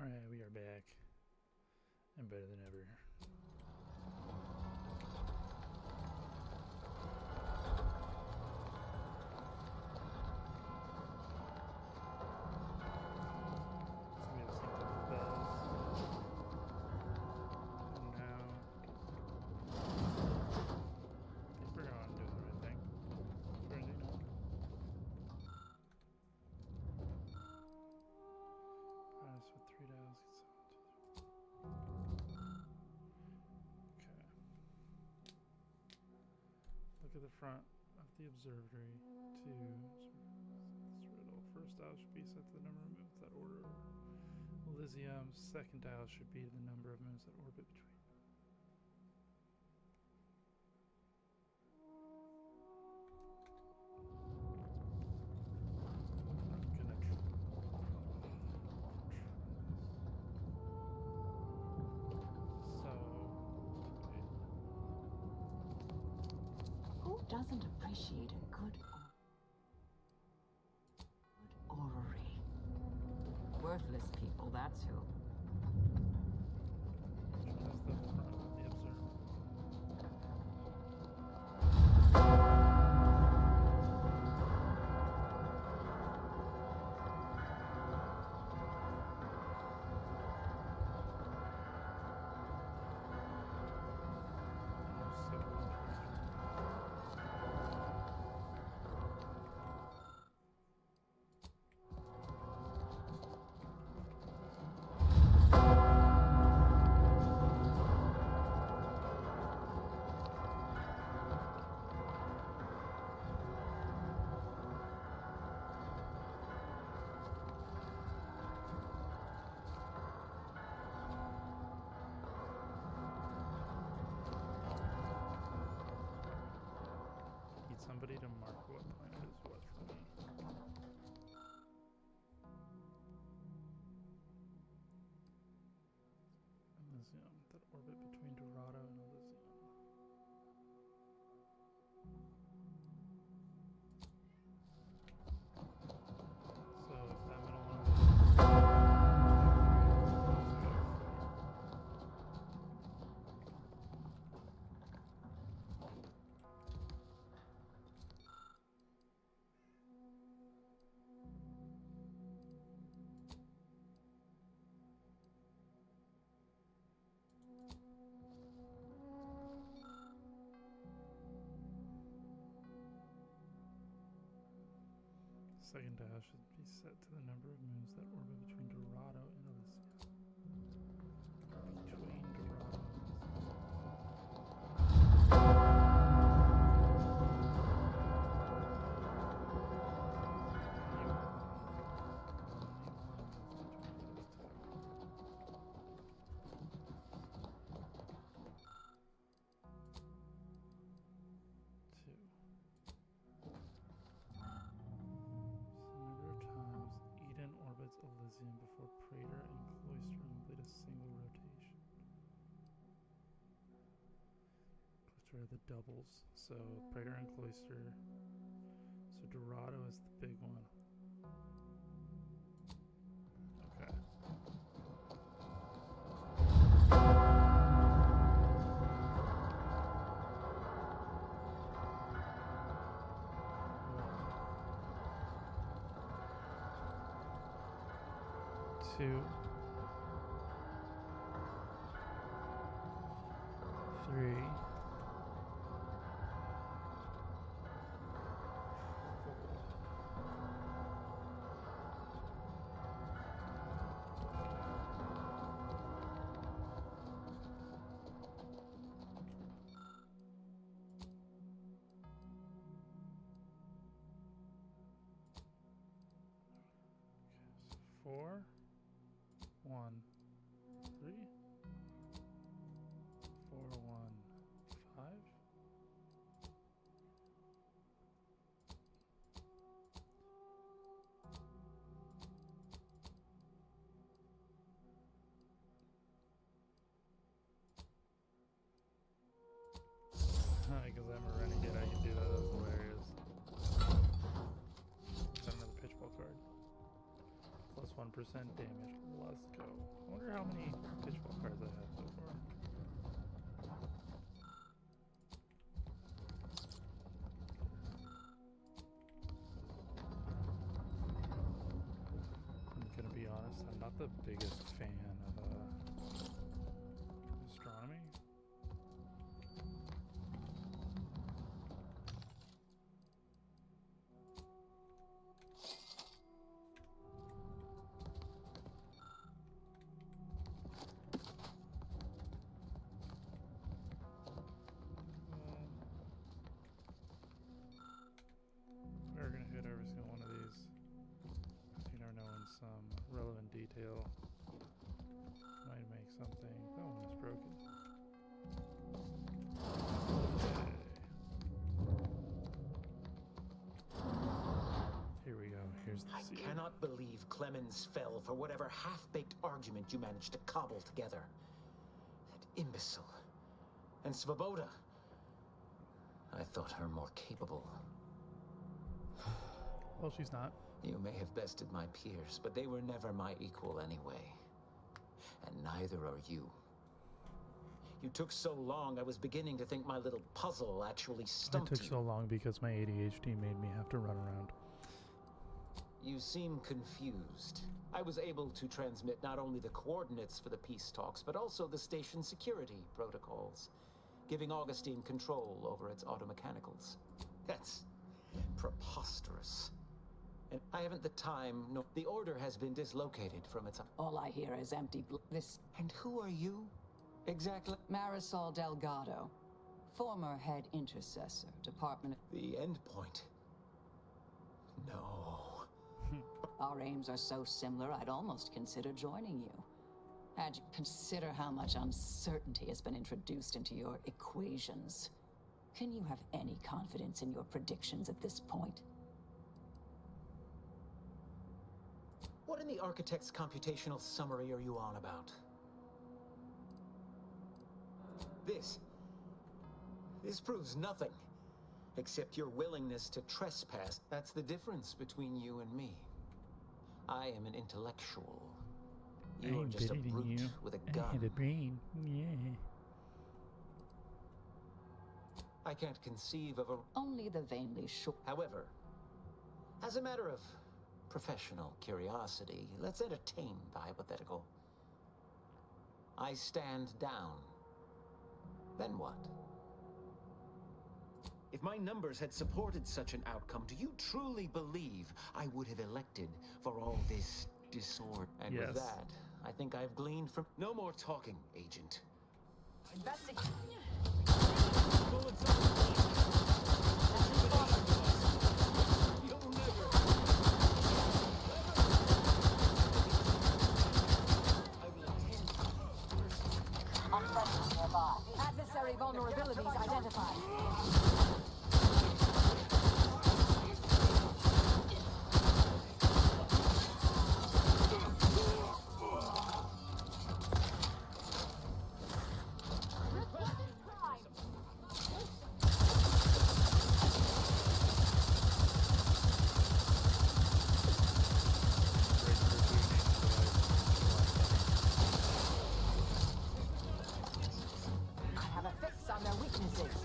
Alright, we are back. And better than ever. So we have synced up the bells. And now I think we're going to do the right thing. Currently not. Price with 3 dials. Okay. Look at the front of the observatory to this riddle. First dial should be set to the number of moons that order Elysium. Second dial should be the number of moons that orbit between. Doesn't appreciate a good orrery. Worthless people, that's who. Which one is the front of the observatory? Somebody to mark what planet is what for me. Elysium, that orbit between Dorado and Elysium. So if that middle one is second dial should be set to the number of moons that orbit between Dorado and Elysium. Between Dorado and Elysium before Praetor and Cloister complete a single rotation. Cloister are the doubles, so Praetor and Cloister. So Dorado is the big one. Okay. Two, 3, 4. Okay, so 4, 1, 3, 4, 1, 5. Because I'm a renegade, I can do that. That's hilarious. Got another pitch ball card. +1 1% damage. Let's go. I wonder how many pitchball cards I have so far. I'm gonna be honest, I'm not the biggest fan of astronomy. We're gonna hit every single one of these. You never know when some relevant detail might make something. That one is broken. Okay. Here we go. Here's the I seal. cannot believe Clemens fell for whatever half-baked argument you managed to cobble together. That imbecile. And Svoboda. I thought her more capable. Well, she's not. You may have bested my peers, but they were never my equal anyway. And neither are you. You took so long, I was beginning to think my little puzzle actually stumped you. It took so long because my ADHD made me have to run around. You seem confused. I was able to transmit not only the coordinates for the peace talks, but also the station security protocols, giving Augustine control over its automechanicals. That's preposterous. And I haven't the time, no. The order has been dislocated from its... All I hear is empty this And who are you? Exactly. Marisol Delgado, former head intercessor, Department of... The end point. No. Our aims are so similar, I'd almost consider joining you. Had you consider how much uncertainty has been introduced into your equations. Can you have any confidence in your predictions at this point? What in the architect's computational summary are you on about? This proves nothing. Except your willingness to trespass. That's the difference between you and me. I am an intellectual. You are just a brute with a gun. I had a brain. Yeah. I can't conceive of a... Only the vainly sure. However, as a matter of professional curiosity, let's entertain the hypothetical. I stand down. Then what? If my numbers had supported such an outcome, do you truly believe I would have elected for all this disorder? And Yes. with that, I think I've gleaned from... No more talking, Agent. Investigate. You'll never... I will attend to you. Unfriendly nearby. Adversary vulnerabilities identified. I have a fix on their weaknesses.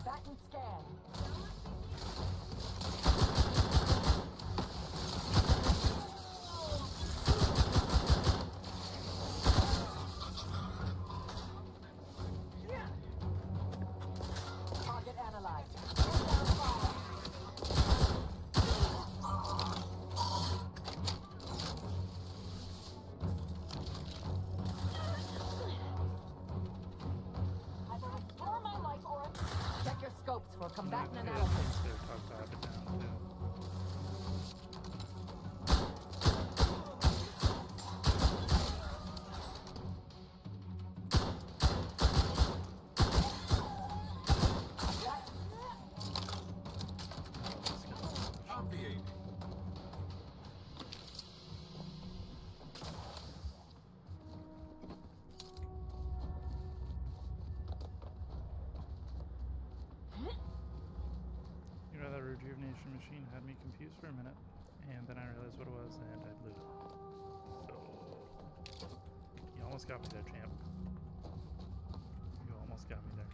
Back and scan. Target analyzed. Check your scopes for combatant analysis. They're tough to have it down, too. Execution machine had me confused for a minute, and then I realized what it was, and I blew it. So, you almost got me there, champ. You almost got me there.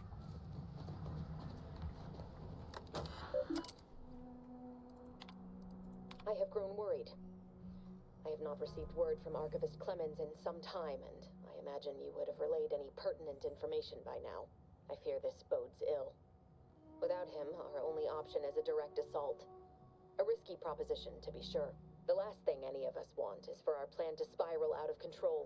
I have grown worried. I have not received word from Archivist Clemens in some time, and I imagine you would have relayed any pertinent information by now. I fear this bodes ill. Without him, our only option is a direct assault. A risky proposition, to be sure. The last thing any of us want is for our plan to spiral out of control.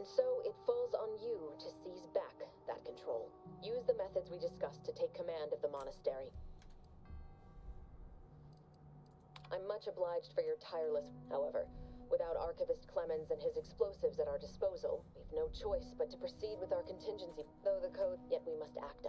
And so it falls on you to seize back that control. Use the methods we discussed to take command of the monastery. I'm much obliged for your tireless... However, without Archivist Clemens and his explosives at our disposal, we've no choice but to proceed with our contingency. Though the code, yet we must act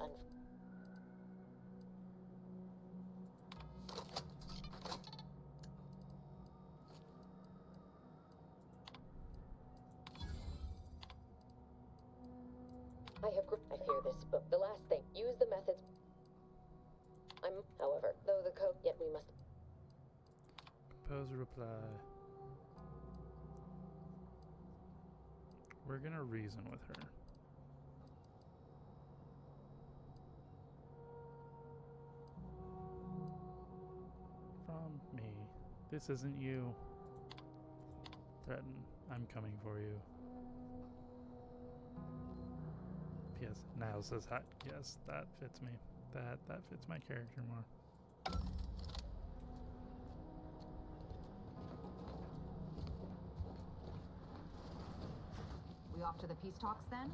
I fear this, but the last thing, use the methods... however, though the code, yet we must... Compose a reply. We're gonna reason with her. From me. This isn't you. Threaten. I'm coming for you. P.S. Now says hi. Yes, that fits me. That fits my character more. We off to the peace talks then?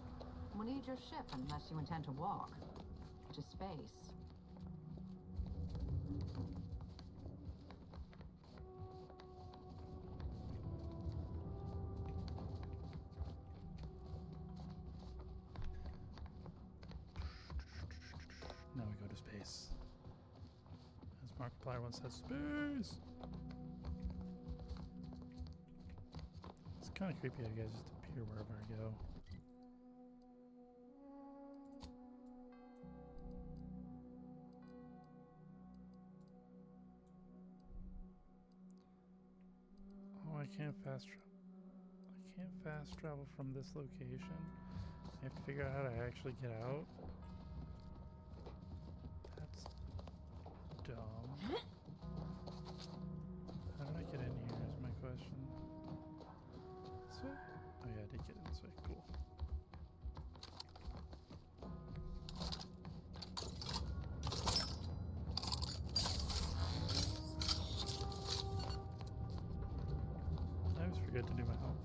We'll need your ship unless you intend to walk to space. Now we go to space. As Markiplier once said, space! It's kind of creepy how you guys just appear wherever I go. Oh, I can't fast travel. I can't fast travel from this location. I have to figure out how to actually get out. That's dumb. How did I get in here is my question. This way? Oh yeah, I did get in this way. Cool. I always forget to do my health.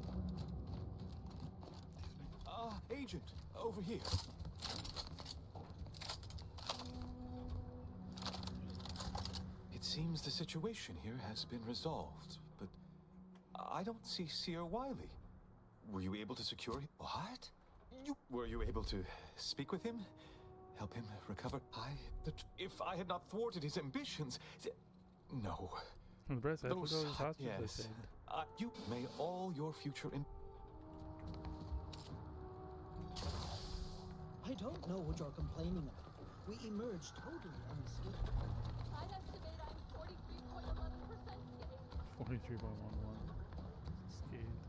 Agent, over here. It seems the situation here has been resolved, but I don't see Seer Wiley. Were you able to secure him? What? Were you able to speak with him? Help him recover? If I had not thwarted his ambitions... No. On the bright side, look at all these hostages they yes. saved. You may all your future... I don't know what you're complaining about. We emerged totally unscathed. I'd estimate I'm 43.11% scathed. 43.11. Scathed.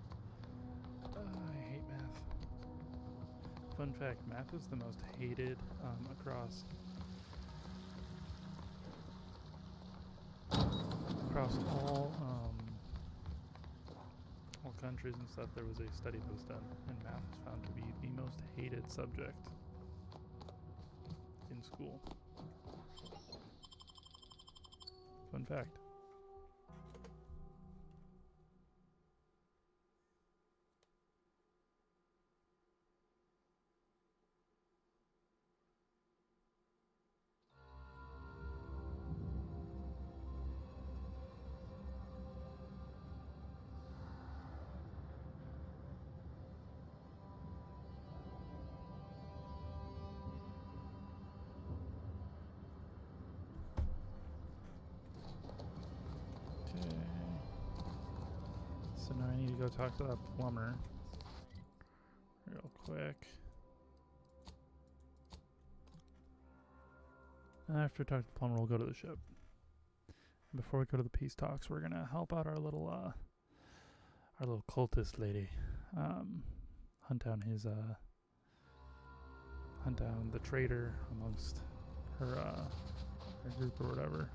I hate math. Fun fact, math is the most hated across all countries and stuff. There was a study that was done, and math was found to be the most hated subject in school. Fun fact. So now I need to go talk to that plumber real quick. And after I talk to the plumber, we'll go to the ship. Before we go to the peace talks, we're gonna help out our little cultist lady. Hunt down the traitor amongst her group or whatever.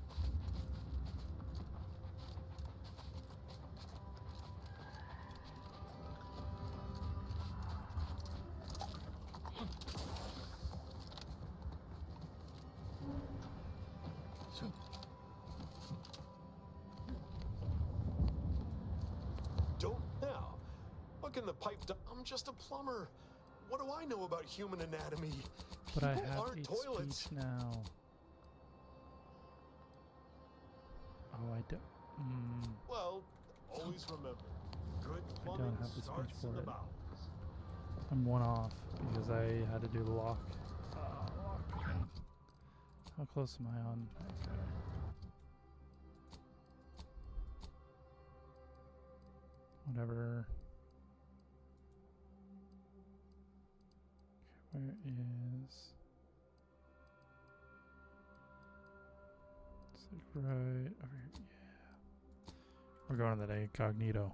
Don't now. Look in the pipe. I'm just a plumber. What do I know about human anatomy? But I People have aren't a toilets. speech now. Oh, I don't. Well, always remember, good I plumbing don't have the speech starts in for the it. bowels. I'm one off because I had to do the lock picking. How close am I on? Okay. Whatever. Okay, where is? It's like right over here. Yeah. We're going to that incognito.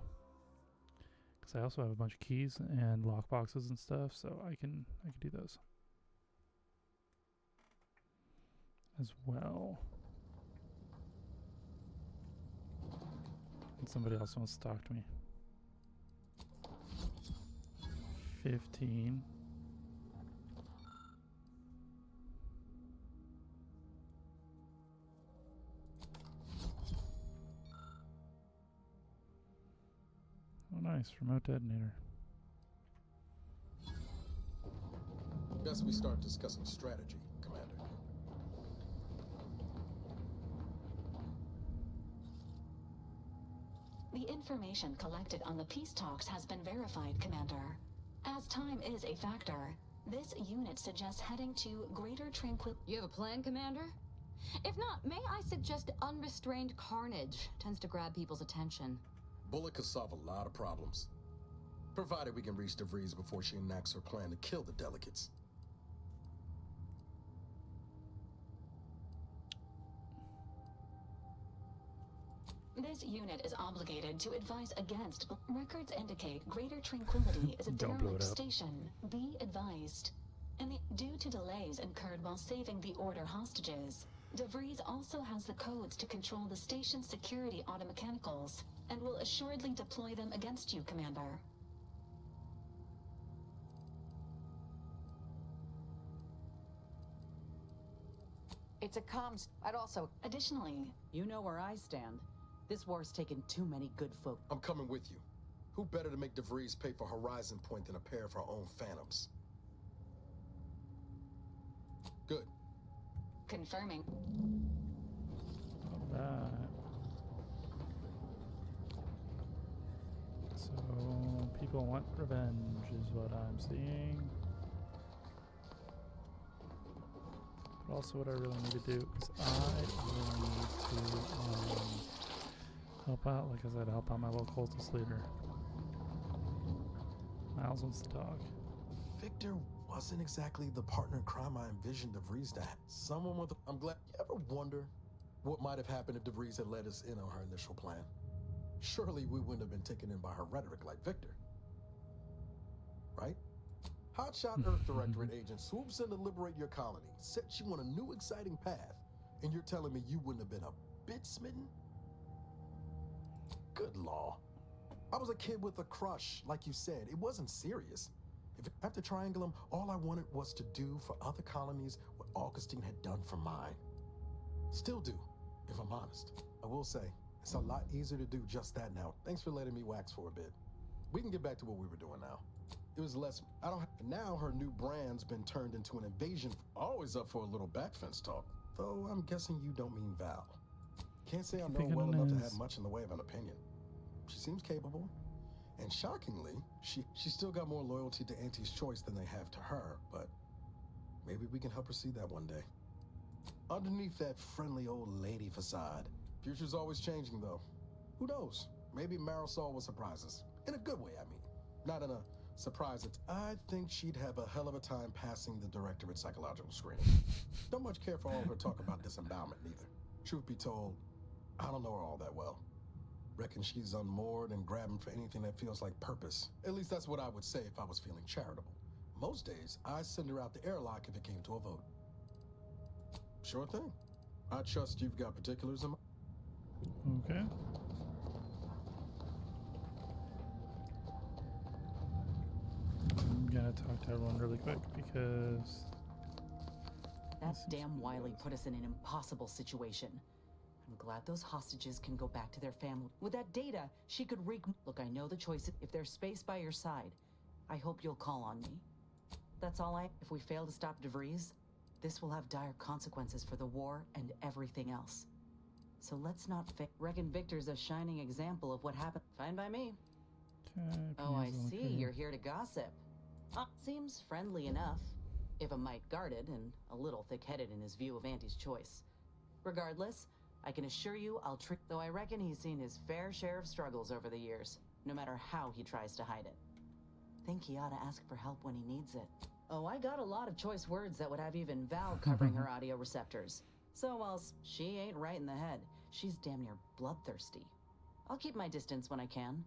Because I also have a bunch of keys and lock boxes and stuff, so I can do those as well. And somebody else wants to talk to me. 15. Oh, nice. Remote detonator. Best we start discussing strategy, Commander. The information collected on the peace talks has been verified, Commander. As time is a factor, this unit suggests heading to greater tranquil— You have a plan, Commander? If not, may I suggest unrestrained carnage tends to grab people's attention. Bullet could solve a lot of problems. Provided we can reach DeVries before she enacts her plan to kill the delegates. This unit is obligated to advise against. Records indicate greater tranquility is a Don't blow it derelict up. station. Be advised. Due to delays incurred while saving the Order hostages, DeVries also has the codes to control the station's security automechanicals, and will assuredly deploy them against you, Commander. It's a comms. I'd also. Additionally, You know where I stand. This war's taken too many good folk. I'm coming with you. Who better to make DeVries pay for Horizon Point than a pair of her own phantoms? Good. confirming. Alright. So, people want revenge is what I'm seeing. But also what I really need to do is I really need to help out, like I said, help out my little cultist leader. Miles wants to talk. Victor wasn't exactly the partner in crime I envisioned DeVries to have. Someone with I'm glad. You ever wonder what might have happened if DeVries had let us in on her initial plan? Surely we wouldn't have been taken in by her rhetoric like Victor. Right? Hotshot Earth Directorate agent swoops in to liberate your colony, sets you on a new exciting path, and you're telling me you wouldn't have been a bit smitten? Good law. I was a kid with a crush, like you said. It wasn't serious. After Triangulum, all I wanted was to do for other colonies what Augustine had done for mine. Still do, if I'm honest. I will say, it's a lot easier to do just that now. Thanks for letting me wax for a bit. We can get back to what we were doing now. It was less, now her new brand's been turned into an invasion. Always up for a little backfence talk. Though I'm guessing you don't mean Val. Can't say I know her well enough to have much in the way of an opinion. She seems capable. And shockingly, she still got more loyalty to Auntie's choice than they have to her, but maybe we can help her see that one day. Underneath that friendly old lady facade, future's always changing though. Who knows? Maybe Marisol will surprise us. In a good way, I mean. Not in a surprise. I think she'd have a hell of a time passing the Directorate psychological screening. Don't much care for all her talk about disembowelment, neither. Truth be told, I don't know her all that well. Reckon she's unmoored and grabbing for anything that feels like purpose. At least that's what I would say if I was feeling charitable. Most days, I send her out the airlock if it came to a vote. Sure thing. I trust you've got particulars in mind. Okay. I'm gonna talk to everyone really quick because That damn Wiley put us in an impossible situation. I'm glad those hostages can go back to their family. With that data, she could Look, I know the choice. If there's space by your side, I hope you'll call on me. That's all If we fail to stop DeVries, this will have dire consequences for the war and everything else. So let's not reckon Victor's a shining example of what happened. Fine by me. Oh, I see. You're here to gossip. Seems friendly enough, if a mite guarded and a little thick-headed in his view of Auntie's choice. Regardless, I can assure you I'll treat. Though I reckon he's seen his fair share of struggles over the years, no matter how he tries to hide it. Think he ought to ask for help when he needs it. Oh, I got a lot of choice words that would have even Val covering her audio receptors. So while she ain't right in the head, she's damn near bloodthirsty. I'll keep my distance when I can,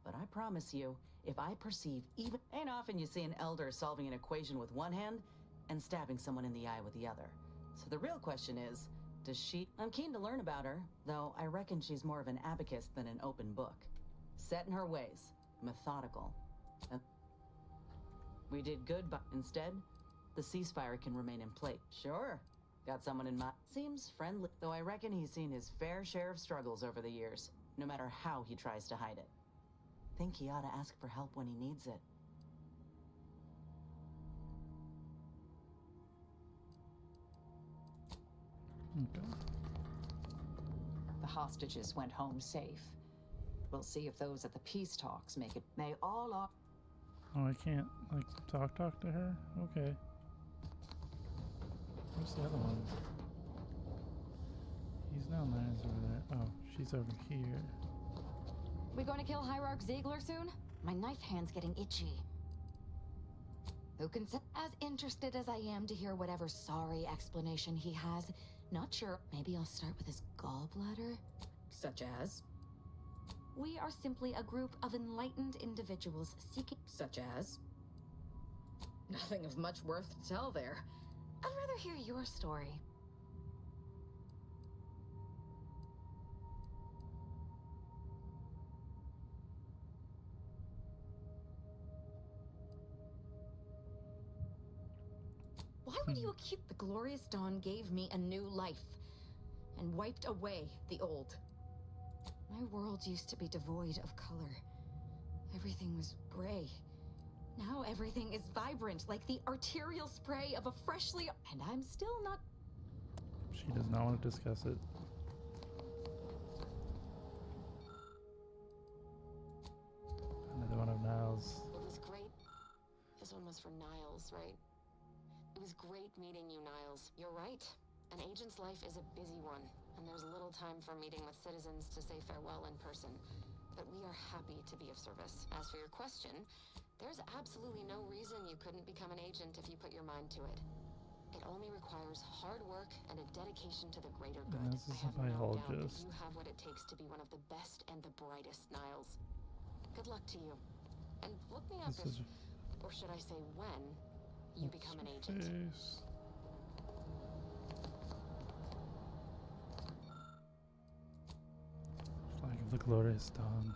but I promise you, if I perceive even... Ain't often you see an elder solving an equation with one hand and stabbing someone in the eye with the other. So the real question is, does she... I'm keen to learn about her, though I reckon she's more of an abacus than an open book. Set in her ways, methodical. We did good, but instead, the ceasefire can remain in place. Sure, got someone in mind. Seems friendly, though I reckon he's seen his fair share of struggles over the years, no matter how he tries to hide it. Think he ought to ask for help when he needs it. Okay. The hostages went home safe. We'll see if those at the peace talks make it. They all are. Oh, I can't, like, talk to her? Okay. Where's the other one? He's down there, he's over there. Oh, she's over here. We going to kill Hierarch Ziegler soon? My knife hand's getting itchy. Who can say? As interested as I am to hear whatever sorry explanation he has, not sure. Maybe I'll start with his gallbladder? Such as? We are simply a group of enlightened individuals seeking... Such as? Nothing of much worth to tell there. I'd rather hear your story. Why would you accuse... The glorious dawn gave me a new life and wiped away the old. My world used to be devoid of color. Everything was gray. Now everything is vibrant, like the arterial spray of a freshly... And I'm still not... She does not want to discuss it. Another one of Niles. It was great. This one was for Niles, right? It was great meeting you, Niles. You're right. An agent's life is a busy one, and there's little time for meeting with citizens to say farewell in person. But we are happy to be of service. As for your question, there's absolutely no reason you couldn't become an agent if you put your mind to it. It only requires hard work and a dedication to the greater good. This is I have no doubt that biologist. you have what it takes to be one of the best and the brightest, Niles. Good luck to you. And look me up This if, is or should I say when, you become an agent. face. Flag of the glorious dawn.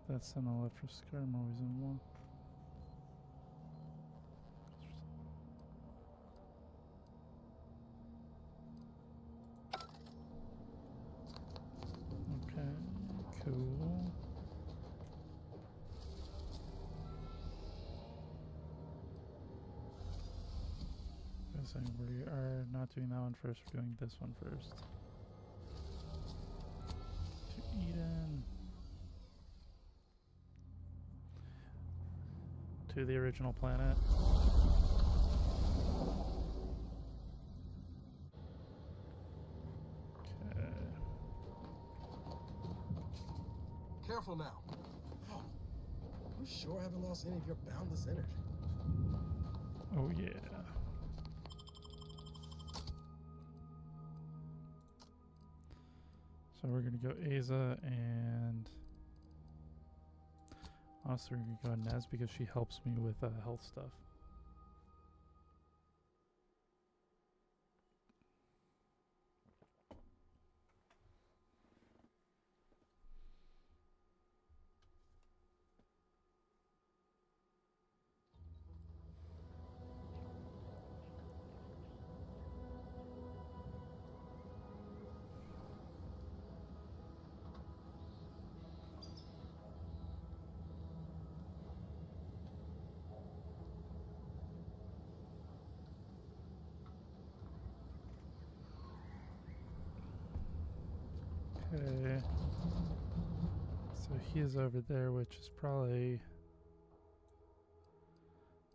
That's an all for Skyrim always in one. Okay, cool. saying we are not doing that one first, we're doing this one first. To Eden. To the original planet. Okay. Careful now. You sure haven't lost any of your boundless energy. Oh yeah. So we're gonna go Aza, and honestly we're gonna go Nez because she helps me with health stuff. Okay, so he is over there, which is probably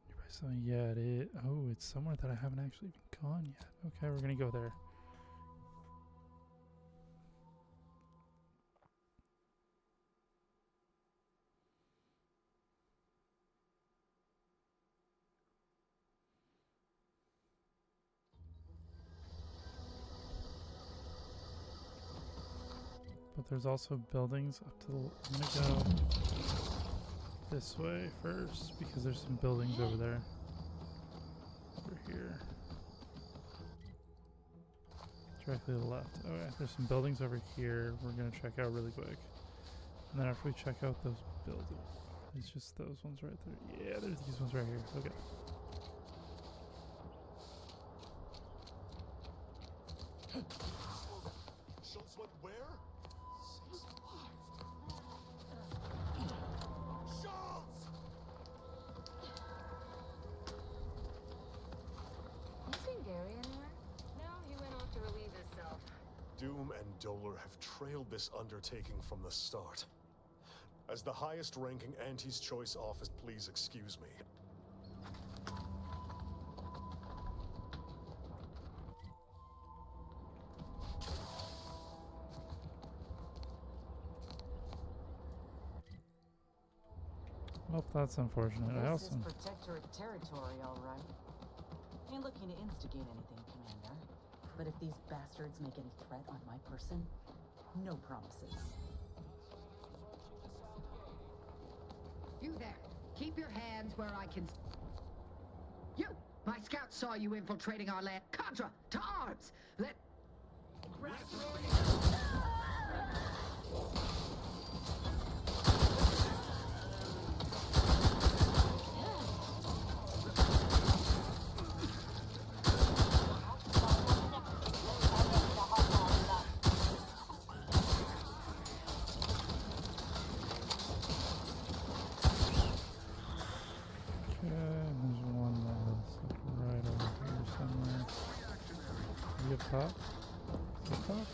nearby something. Yeah, it is. Oh, it's somewhere that I haven't actually even gone yet. Okay, we're gonna go there. But there's also buildings up to the... I'm gonna go this way first because there's some buildings over there. Over here. Directly to the left. Okay, there's some buildings over here we're gonna check out really quick. And then after we check out those buildings, it's just those ones right there. Yeah, there's these ones right here. Okay. Schultz went where? Schultz! You seen Gary anywhere? No, he went off to relieve himself. Doom and Dolar have trailed this undertaking from the start. As the highest-ranking Auntie's Choice office, please excuse me. Well, that's unfortunate. I This also... is protectorate territory, all right. Ain't looking to instigate anything, Commander. But if these bastards make any threat on my person, no promises. You there. Keep your hands where I can... You! My scouts saw you infiltrating our land. Contra, to arms! Let... There's one that's like right over here somewhere. Is he up top? Is he up top?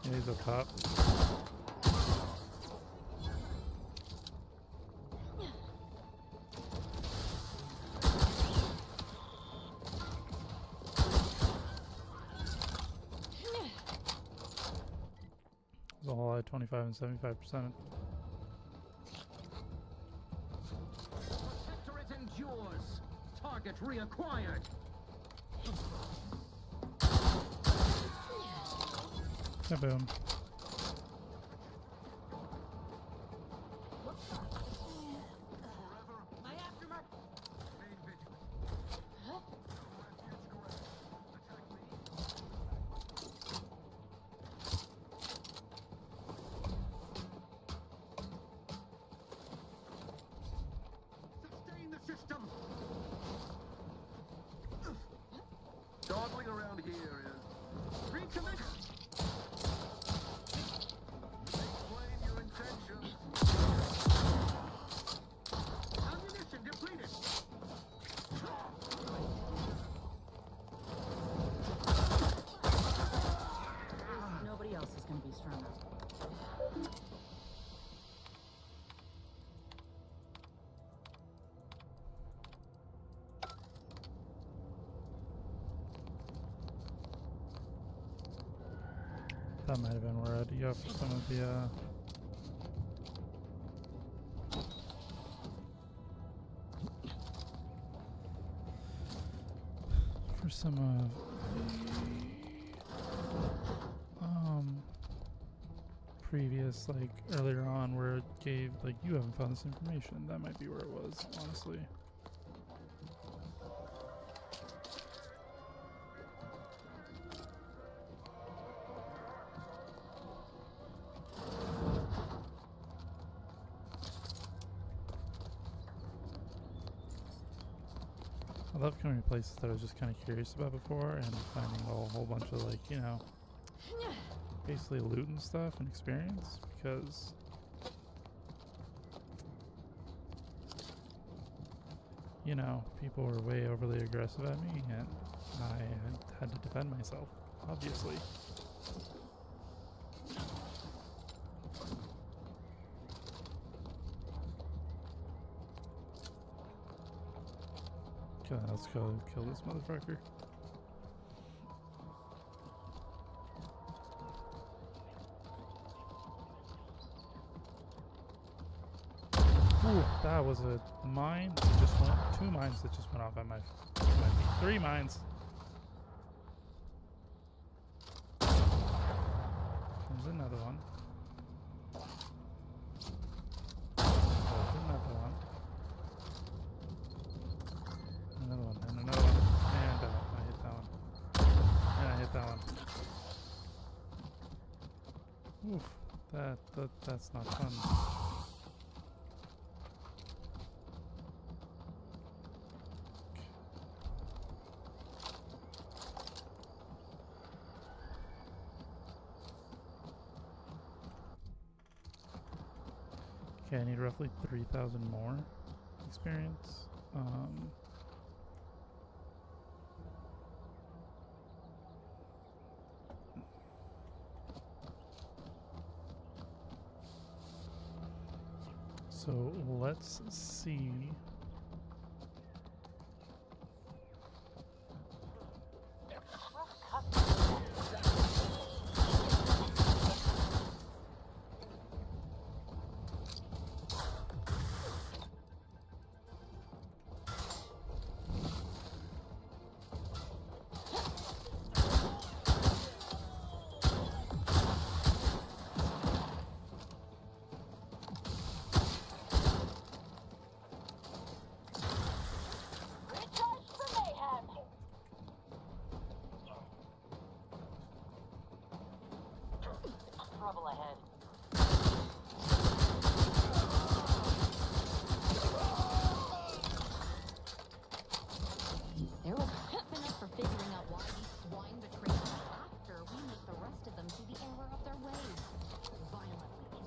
Yeah, he's up top. It's all at 25 and 75%. Protectorate endures. Target reacquired. Kaboom. Sustain the system. Dawdling around here is recommission. Explain your intentions. That might have been where I'd go for some of the, for some of the, previous, like, earlier on where it gave, like, you haven't found this information. That might be where it was, honestly. I love coming to places that I was just kind of curious about before and finding a whole bunch of, like, you know, basically loot and stuff and experience, because you know, people were way overly aggressive at me and I had to defend myself, obviously. Okay, let's go kill this motherfucker. Ooh, that was a mine that just went, 2 mines that just went off at my feet. 3 mines. There's another one. There's another one. Another one, and another one. And I hit that one. And I hit that one. Oof, that's not fun. Okay, I need roughly 3,000 more experience. So let's see. Trouble ahead. There was enough for figuring out why these swine betrayed us after we make the rest of them see the error of their ways. Violently.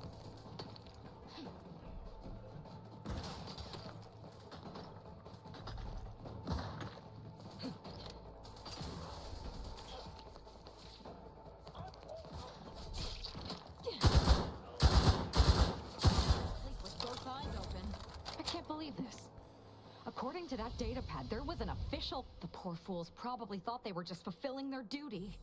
Sleep with both eyes open. I can't believe this. According to that data pad, there was an official... The poor fools probably thought they were just fulfilling their duty.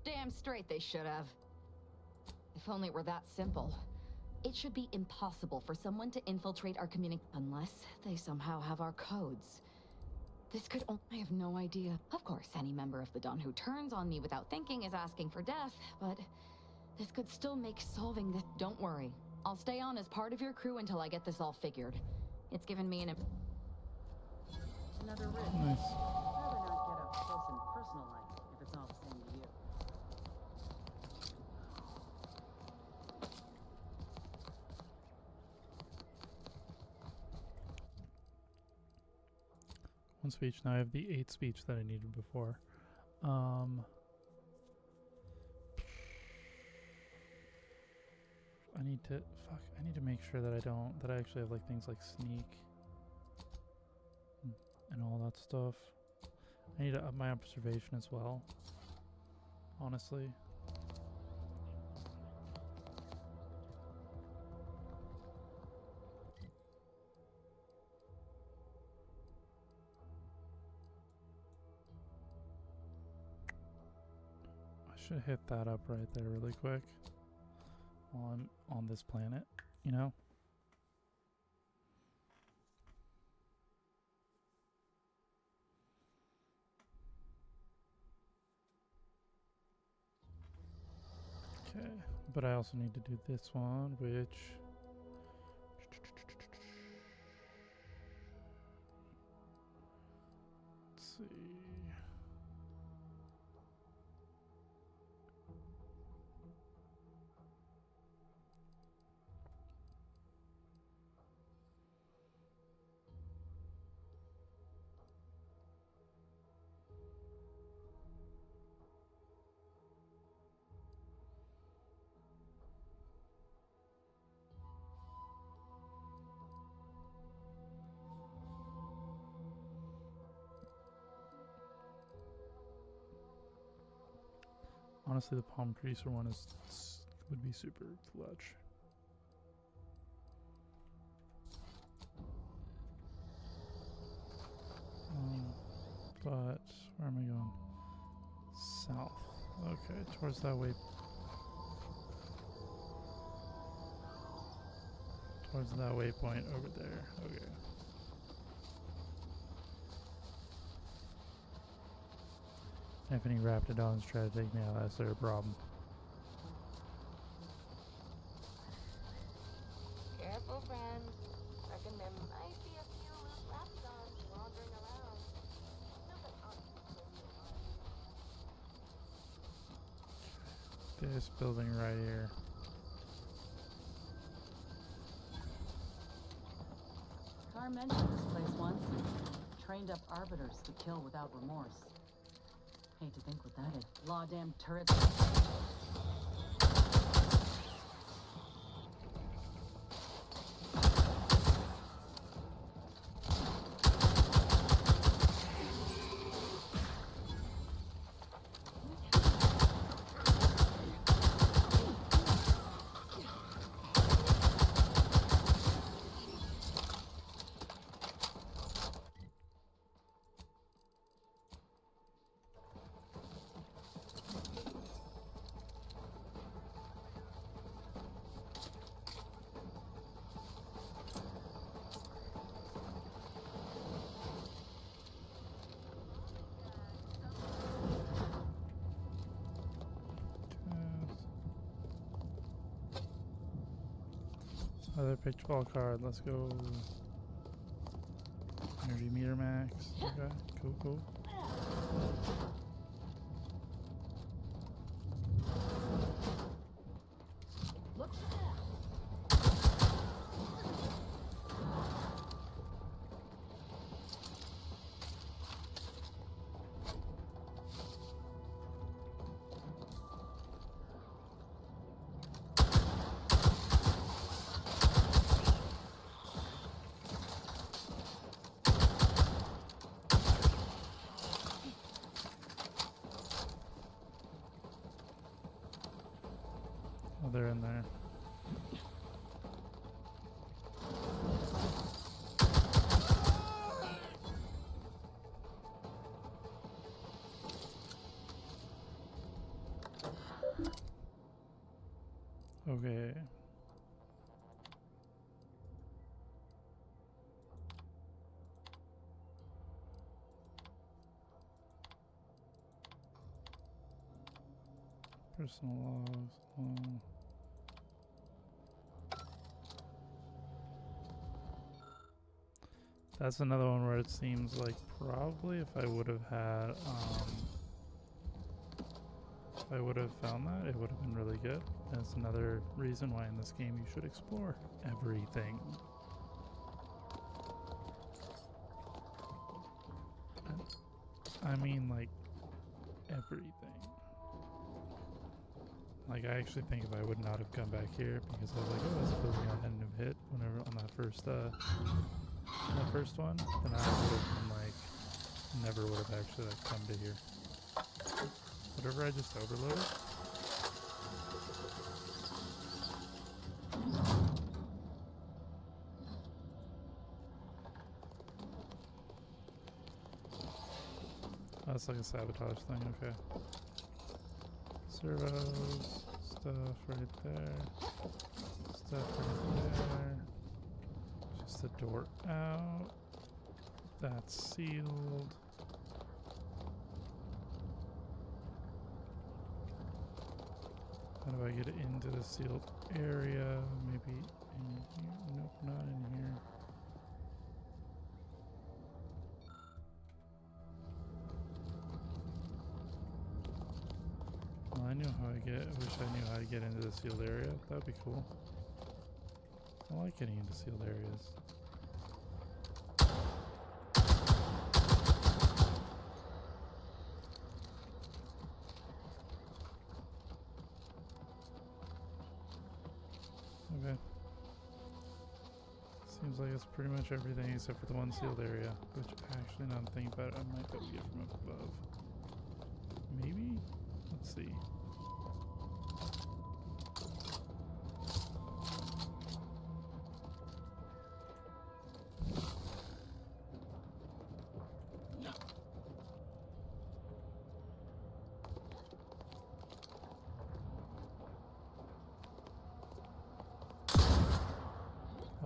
Damn straight they should have. If only it were that simple. It should be impossible for someone to infiltrate our community unless they somehow have our codes. This could I have no idea. Of course, any member of the Dawn who turns on me without thinking is asking for death, but this could still make solving this... Don't worry. I'll stay on as part of your crew until I get this all figured. It's given me an... Another risk. Nice. Rather not get up close and personal life if it's all the same to you. One speech. Now I have the 8 speech that I needed before. I need to make sure that I actually have like things like sneak and all that stuff. I need to up my observation as well, honestly. Should hit that up right there really quick while I'm on this planet, you know? Okay, but I also need to do this one, which... Let's see... Honestly, the palm creaser one would be super clutch. But where am I going? South. Okay, towards that way. Towards that waypoint over there. Okay. If any Raptidons try to take me out, that's their problem. Careful, friend. Reckon there might be a few loose Raptidons wandering around. This building right here. Carr mentioned this place once. Trained up arbiters to kill without remorse. Hate to think what that is. Law damn turrets. Other picture ball card, let's go. Energy meter max. Okay, cool, cool. Oh, they're in there. Okay. Personal logs. That's another one where it seems like probably if I would have had, if I would have found that, it would have been really good. And it's another reason why in this game you should explore everything. I mean, like, everything. Like, I actually think if I would not have come back here, because I was like, oh, that's a building I hadn't have hit whenever on that first one, then I would have been like, never would have actually like come to here. Whatever I just overloaded. Oh, that's like a sabotage thing, okay. So Servos, stuff right there, stuff right there. Just the door out. That's sealed. How do I get into the sealed area? Maybe in here? Nope, not in here. Well, I knew how I get. I wish I knew how to get into the sealed area. That would be cool. I like getting into sealed areas. Okay. Seems like it's pretty much everything except for the one sealed area, which actually, now I'm thinking about it, I might be able to get from up above. Maybe? Let's see.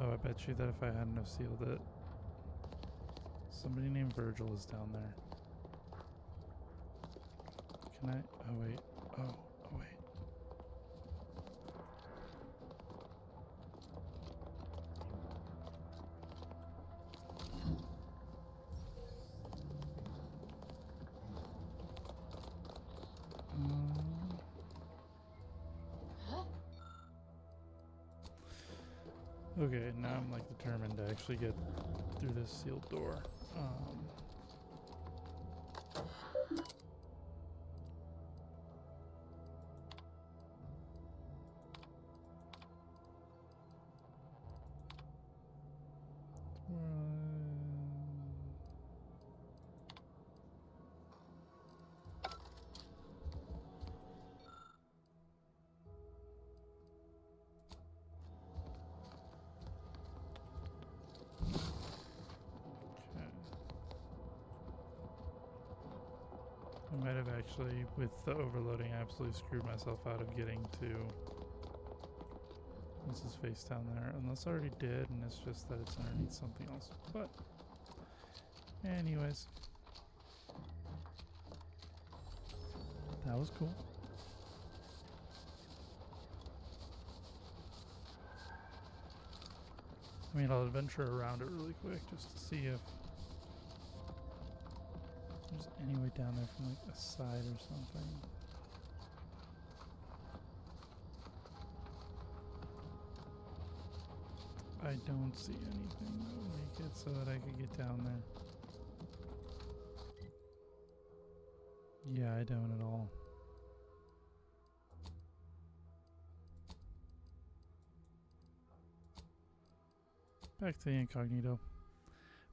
Oh, I bet you that if I hadn't have sealed it, somebody named Virgil is down there. Can I? Oh, wait. Oh, wait. Okay, now I'm like determined to actually get through this sealed door. I might have actually, with the overloading, absolutely screwed myself out of getting to what's his face down there. Unless I already did, and it's just that it's underneath something else. But, anyways. That was cool. I mean, I'll adventure around it really quick just to see if there's any way down there from like a side or something. I don't see anything that would make it so that I could get down there. Yeah, I don't at all. Back to the incognito.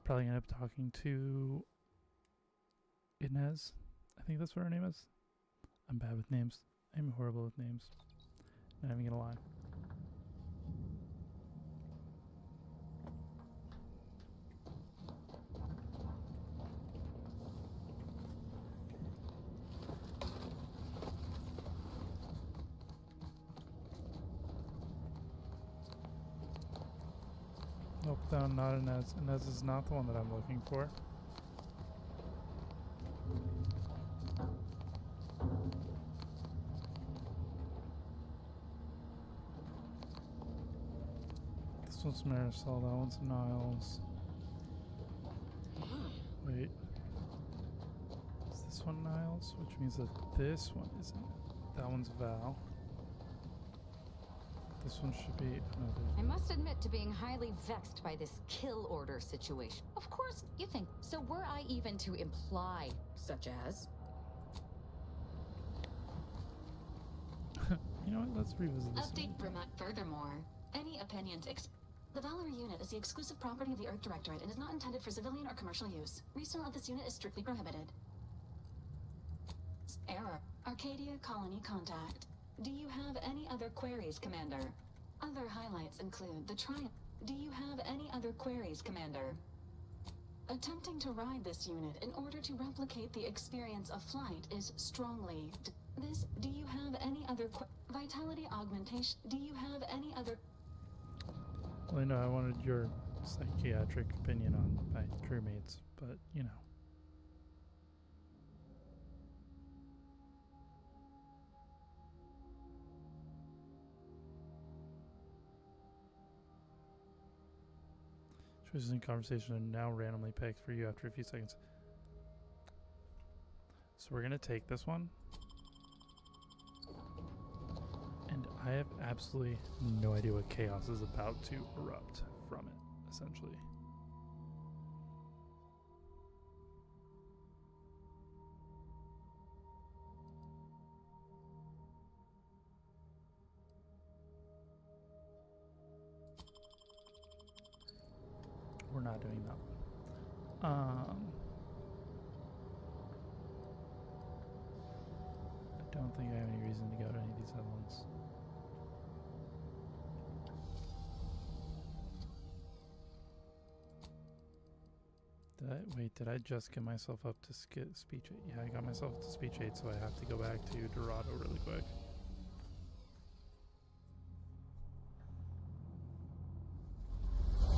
Probably end up talking to Inez. I think that's what her name is. I'm bad with names. I'm horrible with names. Not even gonna lie. Nope, no, not Inez. Inez is not the one that I'm looking for. This one's Marisol, that one's Niles. Wait. Is this one Niles? Which means that this one isn't. That one's Val. This one should be another. I must admit to being highly vexed by this kill order situation. Of course, you think. So were I even to imply, such as? You know what? Let's revisit this. Update Vermont. Furthermore, any opinions the Valor unit is the exclusive property of the Earth Directorate and is not intended for civilian or commercial use. Resale of this unit is strictly prohibited. Error. Arcadia Colony contact. Do you have any other queries, Commander? Other highlights include the trial. Do you have any other queries, Commander? Attempting to ride this unit in order to replicate the experience of flight is strongly This, do you have any other vitality augmentation? Do you have any other? Well, no, I wanted your psychiatric opinion on my crewmates, but you know. Choices in conversation are now randomly picked for you after a few seconds. So we're gonna take this one. And I have absolutely no idea what chaos is about to erupt from it, essentially. We're not doing that. I don't think I have any reason to go to any of these other ones. Did I just get myself up to speech 8? Yeah, I got myself up to speech 8, so I have to go back to Dorado really quick.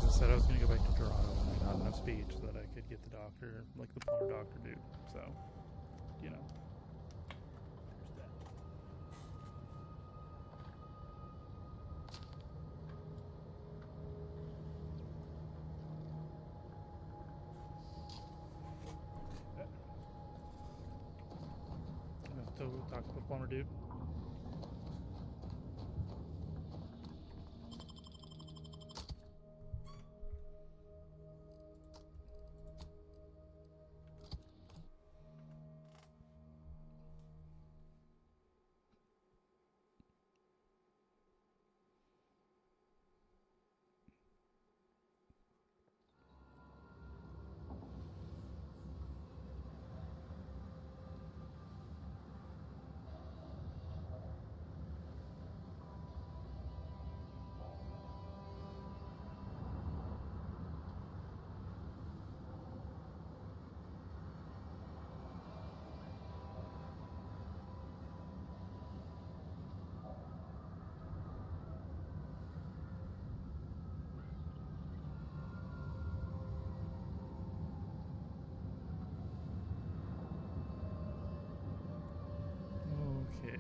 I said I was going to go back to Dorado when I got enough speech so that I could get the doctor, like the plumber doctor dude. So, you know. I'm going to talk to the plumber dude. Okay.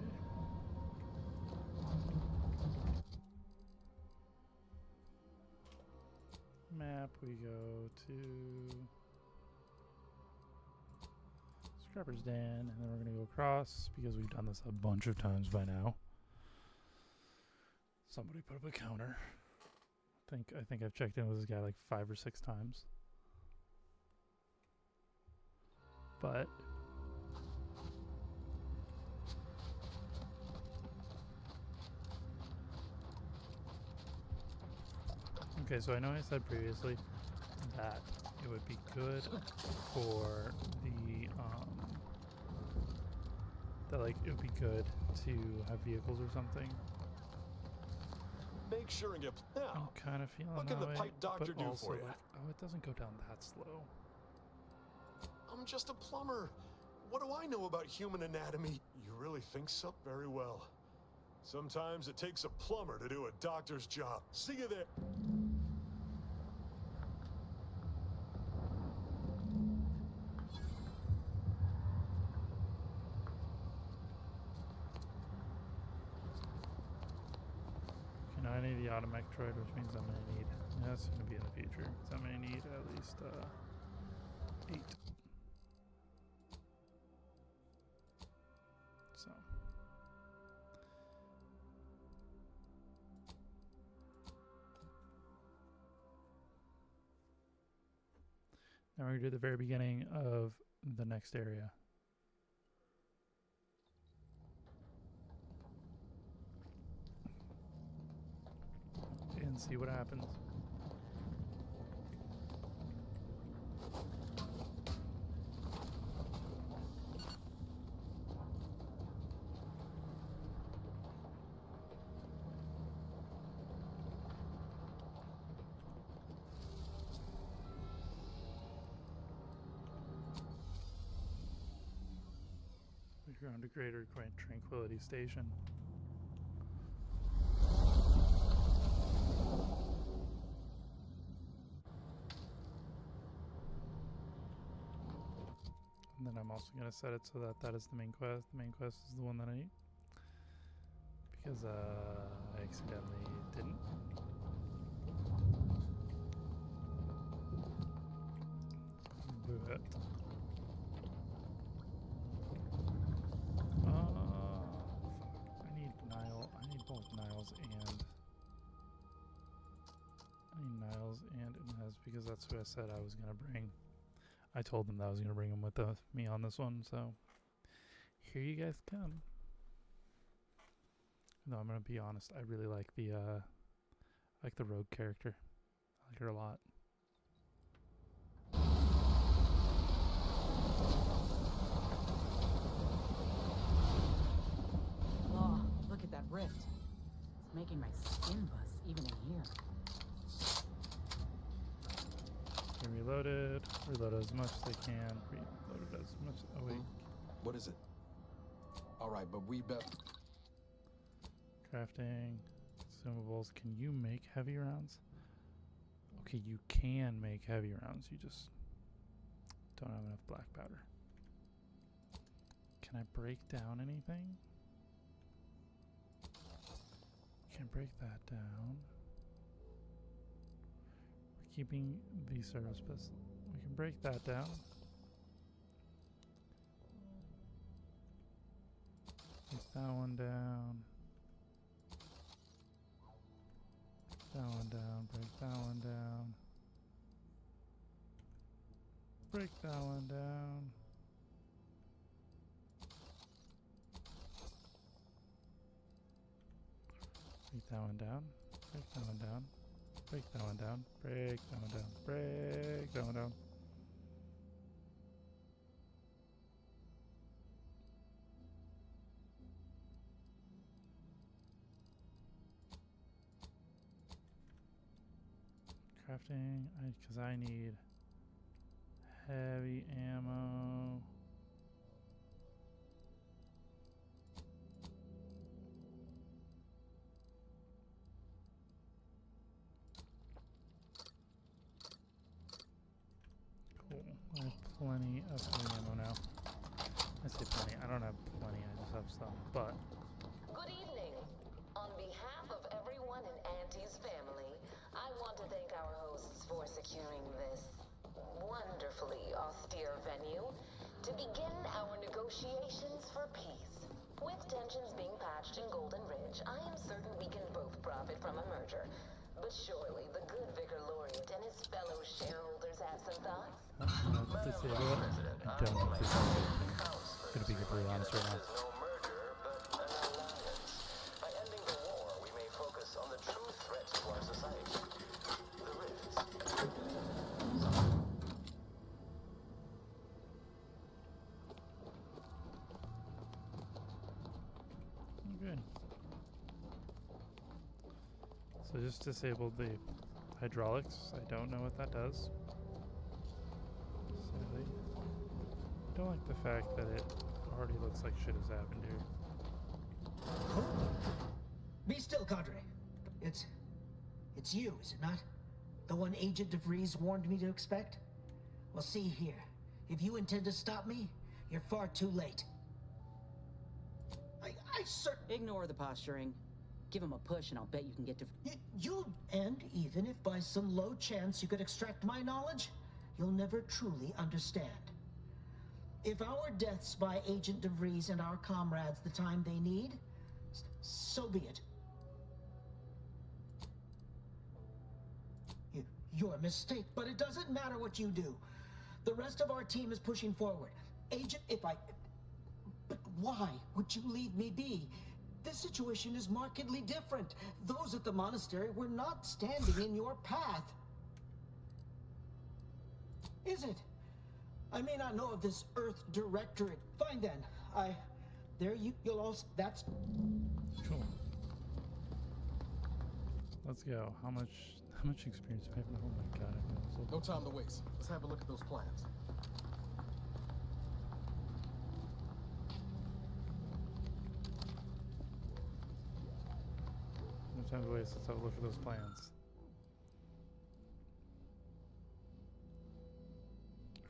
Map, we go to Scrapper's Den, and then we're going to go across because we've done this a bunch of times by now. Somebody put up a counter. I think I've checked in with this guy like 5 or 6 times. But okay, so I know I said previously that it would be good for the that like it would be good to have vehicles or something. Make sure and get now. I'm kind of feeling What that can the way, pipe doctor but do also for you? like, oh, it doesn't go down that slow. I'm just a plumber. What do I know about human anatomy? You really think so? Very well. Sometimes it takes a plumber to do a doctor's job. See you there. Okay, now I need the automech droid, which means I'm going to need, that's going to be in the future, because I'm going to need at least 8. So. Now we're going to do the very beginning of the next area. And see what happens. Underground to Greater Tranquility Station. And then I'm also going to set it so that that is the main quest. The main quest is the one that I need. Because I accidentally didn't. Remove it. I need Nile. I need both Niles and... I need Niles and Inez because that's who I said I was going to bring. I told them that I was going to bring them with me on this one, so here you guys come. No, I'm going to be honest. I really like the rogue character. I like her a lot. Oh, look at that rift. It's making my skin buzz even in here. Okay, reloaded. Reload as much as they can. Reloaded as much. Oh wait. What is it? All right, but we bet. Crafting. Consumables. Can you make heavy rounds? Okay, you can make heavy rounds. You just don't have enough black powder. Can I break down anything? Can't break that down. We're keeping the service pistol. We can break that down. Break that one down. That one down. Break that one down. Break that one down. Break that one down. Break that one down. Break that one down. Break that one down. Break that one down. Crafting, because I need heavy ammo. Cool. I have plenty of heavy ammo now. I say plenty. I don't have plenty. I just have some. But good evening. On behalf of everyone in Auntie's family, I want to thank our hosts for securing this wonderfully austere venue to begin our negotiations for peace. With tensions being patched in Golden Ridge, I am certain we can both profit from a merger. But surely the good Vicar Laureate and his fellow shareholders have some thoughts? I don't know if to say to it. I don't know if to say anything. I'm gonna be completely honest right now. No merger, but an alliance. By ending the war, we may focus on the true threats to our society. The rifts. Good. So just disabled the hydraulics. I don't know what that does. Sadly. Don't like the fact that it already looks like shit has happened here. Be still, Cadre. It's you, is it not? The one Agent DeVries warned me to expect? Well, see here. If you intend to stop me, you're far too late. Ignore the posturing. Give him a push and I'll bet you can get to... And even if by some low chance you could extract my knowledge, you'll never truly understand. If our deaths by Agent DeVries and our comrades the time they need, so be it. Your mistake, but it doesn't matter what you do. The rest of our team is pushing forward. Agent, But why would you leave me be? This situation is markedly different. Those at the monastery were not standing in your path. Is it? I may not know of this Earth Directorate. Fine then. You'll also, that's... Cool. Let's go. How much experience do I have? Oh my god. No time to waste. Let's have a look at those plans. time to waste. Let's have a look at those plans.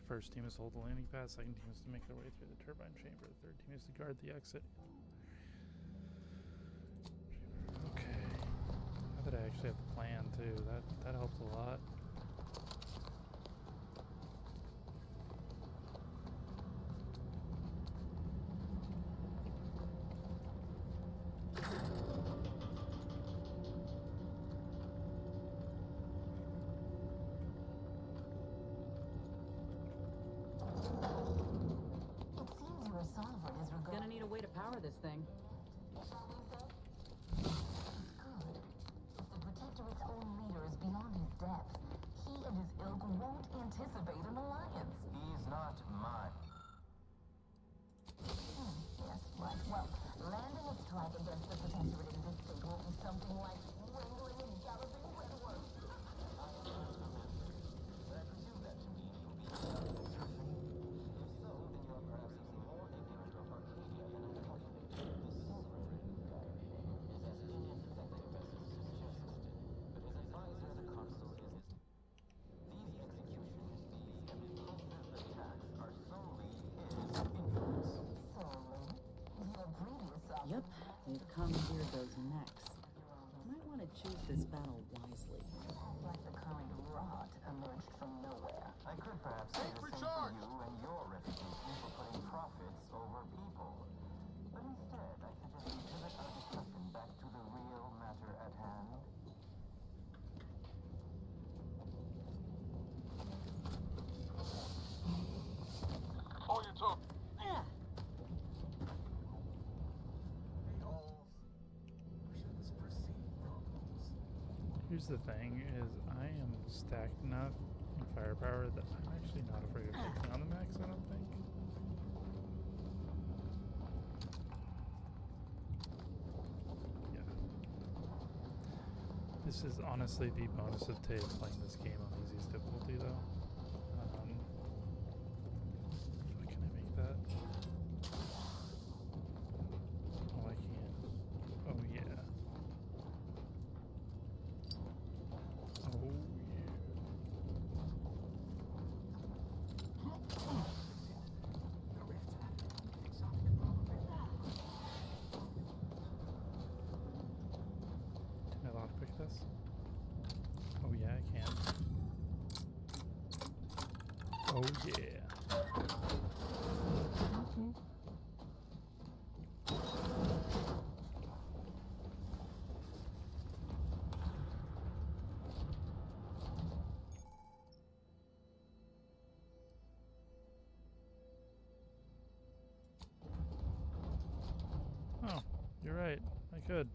First team is to hold the landing pad. Second team is to make their way through the turbine chamber. The third team is to guard the exit. Okay. Now that I actually have the plan too, that helps a lot. Gonna need a way to power this thing. Good. The Protectorate's own leader is beyond his depth. He and his ilk won't anticipate an alliance. He's not mine. Yes, right. Well, landing a strike against the Protectorate in this state will be something like wrangling a galloping red worm. I presume that to mean it will be exertion. If so, then you are perhaps even more ignorant of Arcadia than I calculated. The Sovereign Guardian is as ineffective as his suggested, but his advisor, the Consul, is... These executions, these impulsive attacks, are solely his influence. Solely? Your previous Yep, they've commandeered those mechs. Might want to choose this battle wisely. like the current rot emerged from nowhere. I could perhaps say the same for you and your reputation for putting profits over people. But instead, I suggest we pivot our discussion back to the real matter at hand. All your talk. Ah! Here's the thing: is I am stacked enough in firepower that I'm actually not afraid of taking on the max. I don't think. Yeah. This is honestly the bonus of playing this game on easiest difficulty, though. Can I make that? Oh, I can. Oh yeah. Oh yeah. Can I lockpick this? Oh yeah, I can. Oh yeah. Oh, you're right. I could.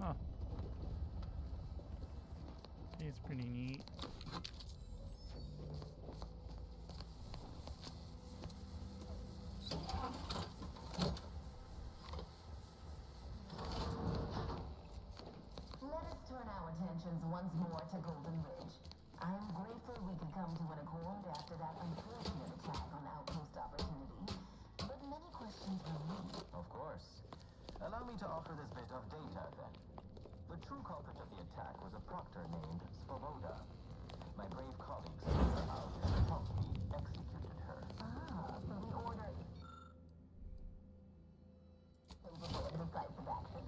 Huh. It's pretty neat. Let us turn our attentions once more to Golden Ridge. I am grateful we could come to an accord after that unfortunate attack on Outpost Opportunity, but many questions remain. Of course. Allow me to offer this bit of data, then. The true culprit of the attack was a proctor named Svoboda. My brave colleagues sought her out and promptly executed her. Ah, so the order... decisive action.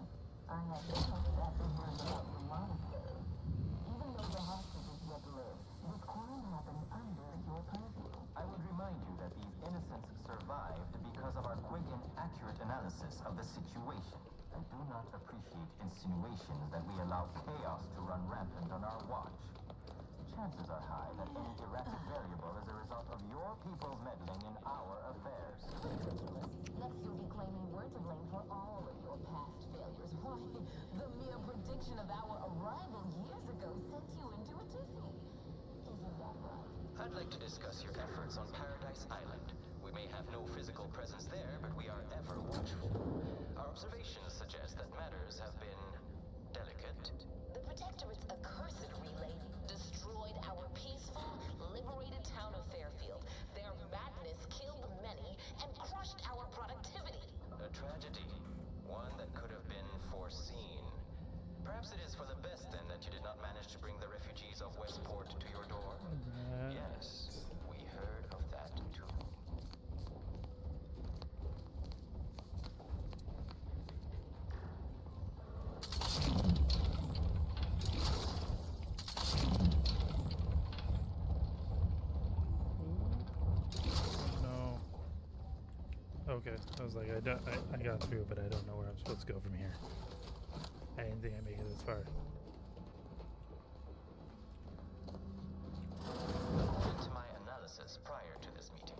I had no hope after hearing about your monastery. Even though the hostages yet live, this crime happened under your purview. I would remind you that these innocents survived because of our quick and accurate analysis of the situation. I do not appreciate insinuations that we allow chaos to run rampant on our watch. Chances are high that any erratic variable is a result of your people's meddling in our affairs. Ridiculous. Lest you be claiming we're to blame for all of your past failures. Why, the mere prediction of our arrival years ago sent you into a tizzy. Isn't that right? I'd like to discuss your efforts on Paradise Island. We may have no physical presence there, but we are ever watchful. Our observations suggest that matters have been delicate. The Protectorate's accursed relay destroyed our peaceful, liberated town of Fairfield. Their madness Okay, I was like, I got through, but I don't know where I'm supposed to go from here. I didn't think I'd make it this far. According to my analysis prior to this meeting,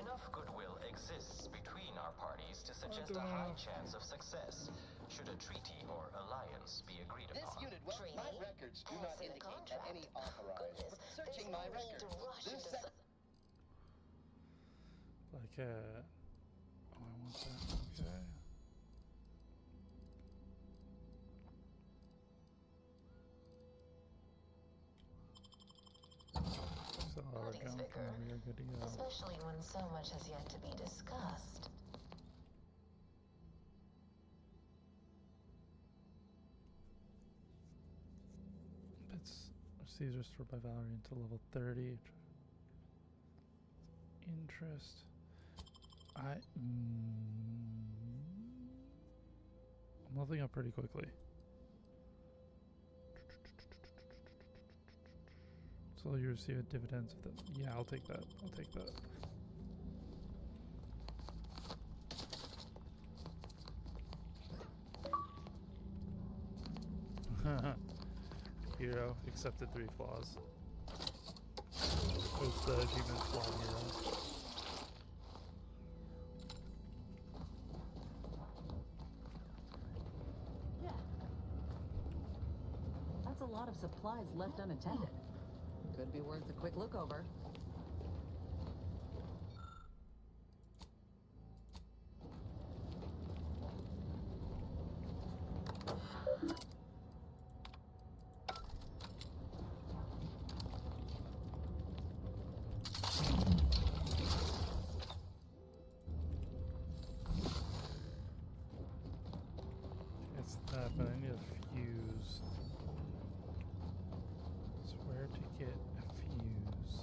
enough goodwill exists between our parties to suggest a high chance of success should a treaty or alliance be agreed upon. This unit, well, my records do not indicate that any authorized. But searching my records, this Like, oh, I want that. Okay. So we're good to go. Especially when so much has yet to be discussed. Bits received restored by Valerie until level 30. Interest. I'm leveling up pretty quickly. So you receive a dividends of that. Yeah, I'll take that. I'll take that. Hero accepted 3 flaws. Who's the achievement flaw hero? That's a lot of supplies left unattended. Could be worth a quick look over. It's that, but I need a fuse. So where to get a fuse?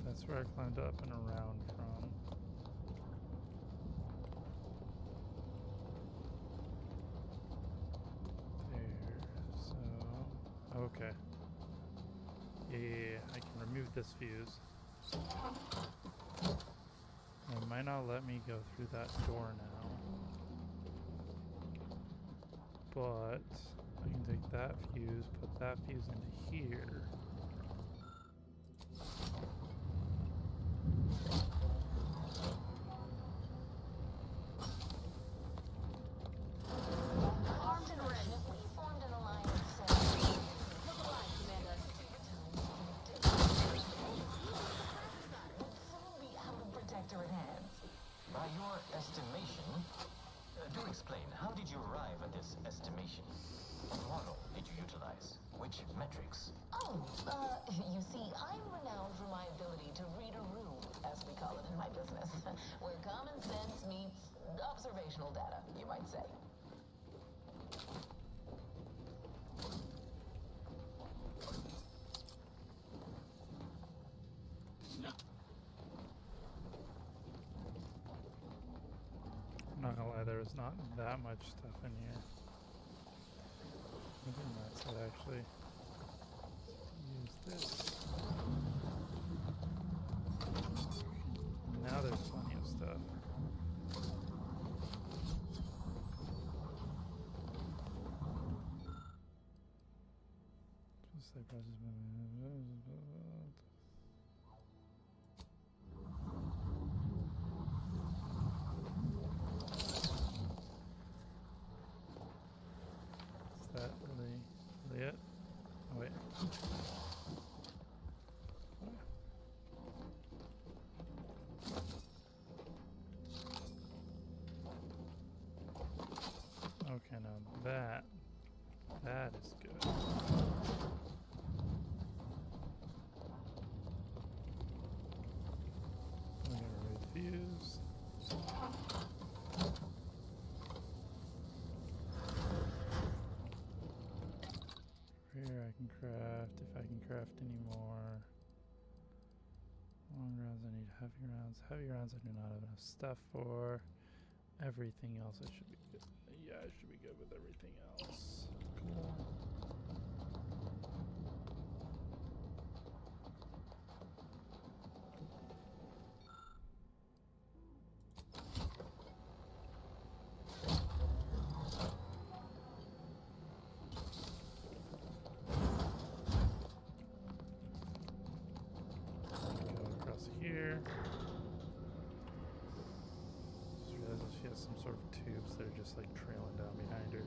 That's where I climbed up and around from. There. So, okay. Yeah, I can remove this fuse. It might not let me go through that door now. But I can take that fuse, put that fuse into here. Armed and ready. We formed an alliance. Look alive, Commander. Would soon be out of protectorate hands. By your estimation, do explain, how did you arrive at this estimation? What model did you utilize? Which metrics? Oh, you see, I'm renowned for my ability to read a room, as we call it in my business, where common sense meets observational data, you might say. I'm not gonna lie, there is not that much stuff in here. Maybe on that side actually. Use this. Now there's plenty of stuff. Just like process. Is that really it? Oh wait. Okay, now that is good. I'm gonna refuse. Here I can craft, if I can craft any more. Long rounds, I need heavy rounds. Heavy rounds I do not have enough stuff for. Everything else I should be good. Yeah, I should be good with everything else. Cool. are just like trailing down behind her.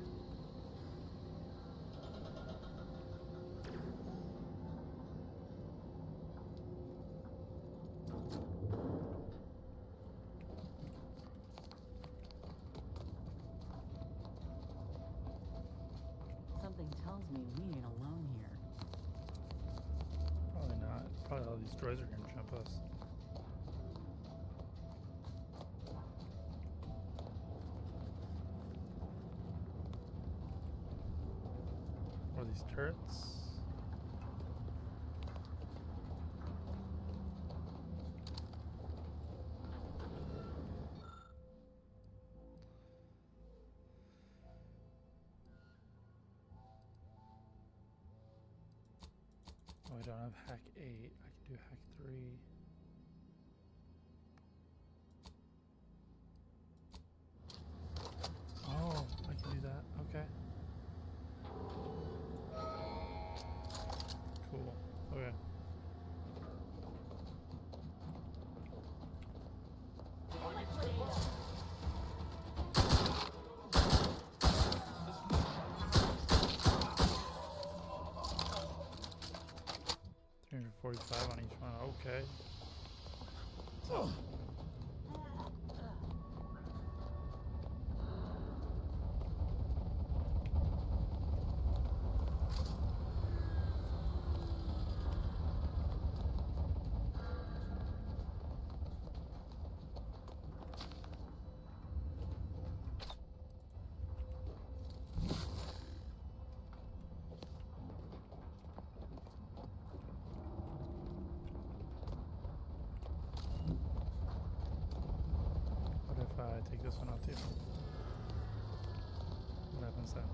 Something tells me we ain't alone here. Probably not. Probably all these droids are gonna jump us. Or these turrets. Oh, I don't have hack 8. I can do hack 3. Oh, I can do that. Okay. Cool. Okay. $345 on each one. Okay. So. What if I take this one out too? What happens then?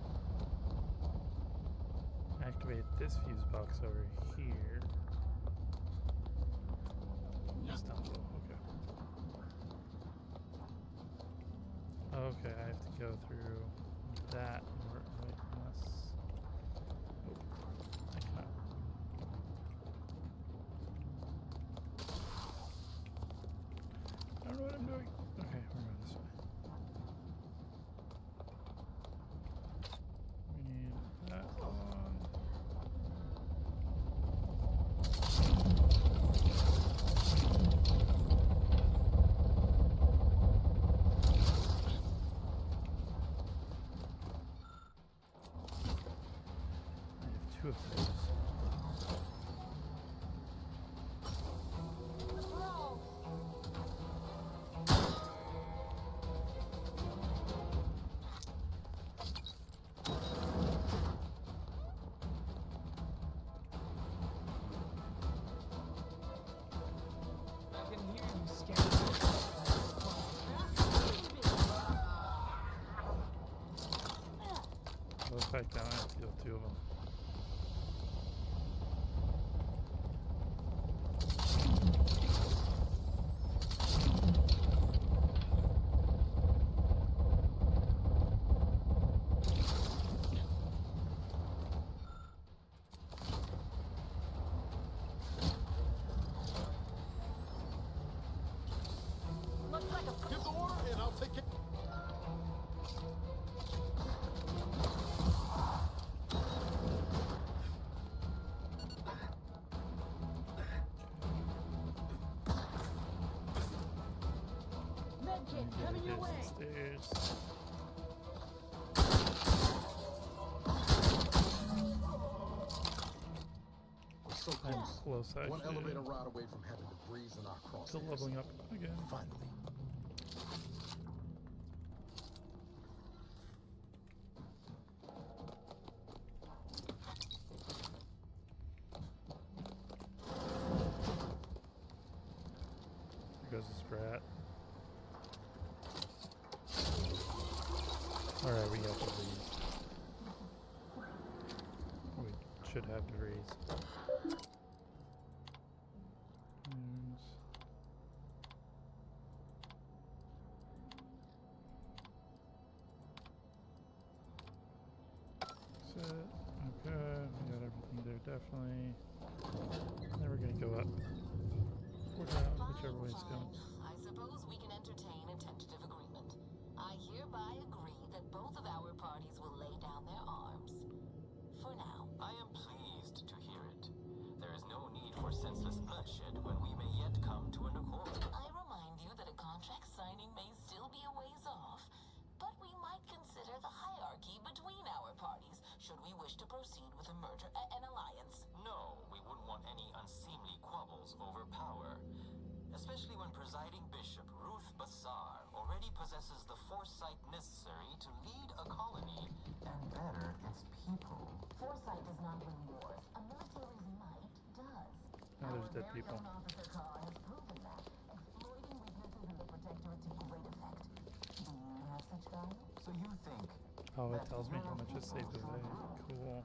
Activate this fuse box over here. Just down below. Okay. Okay, I have to go through that. Wait, unless. Oh, I cannot. I don't know what I'm doing. Okay, we're going this way. We need that on. I have 2 of those. I can hear you scared. Well, in fact, now I have to kill 2 of them. Give the order and I'll take it. Medkit coming your way. Stairs. We're so I'm close. close, actually. One elevator ride away from having to breeze in our crosshairs. Still leveling up again. Finally. There goes the Sprat. Alright, we got the breeze. We should have the breeze. That's it. Okay, we got everything there, definitely. Then we're gonna go up. Or down, whichever way it's going. I suppose we can entertain a tentative agreement. I hereby agree that both of our parties will lay down their arms. For now. I am pleased to hear it. There is no need for senseless bloodshed when we may yet come to an accord. I remind you that a contract signing may still be a ways off, but we might consider the hierarchy between our parties should we wish to proceed with a merger, an alliance. No, we wouldn't want any unseemly quabbles over power. Especially when presiding Bishop Ruth Bassar already possesses the foresight necessary to lead a colony and better its people. Foresight does not win wars. A military's might does. Now there's dead people. Our very own Officer Carr has proven that, exploiting weaknesses in the Protectorate to great effect. Do you have such value? So you think... Oh, it tells me how much is saved the day. Cool.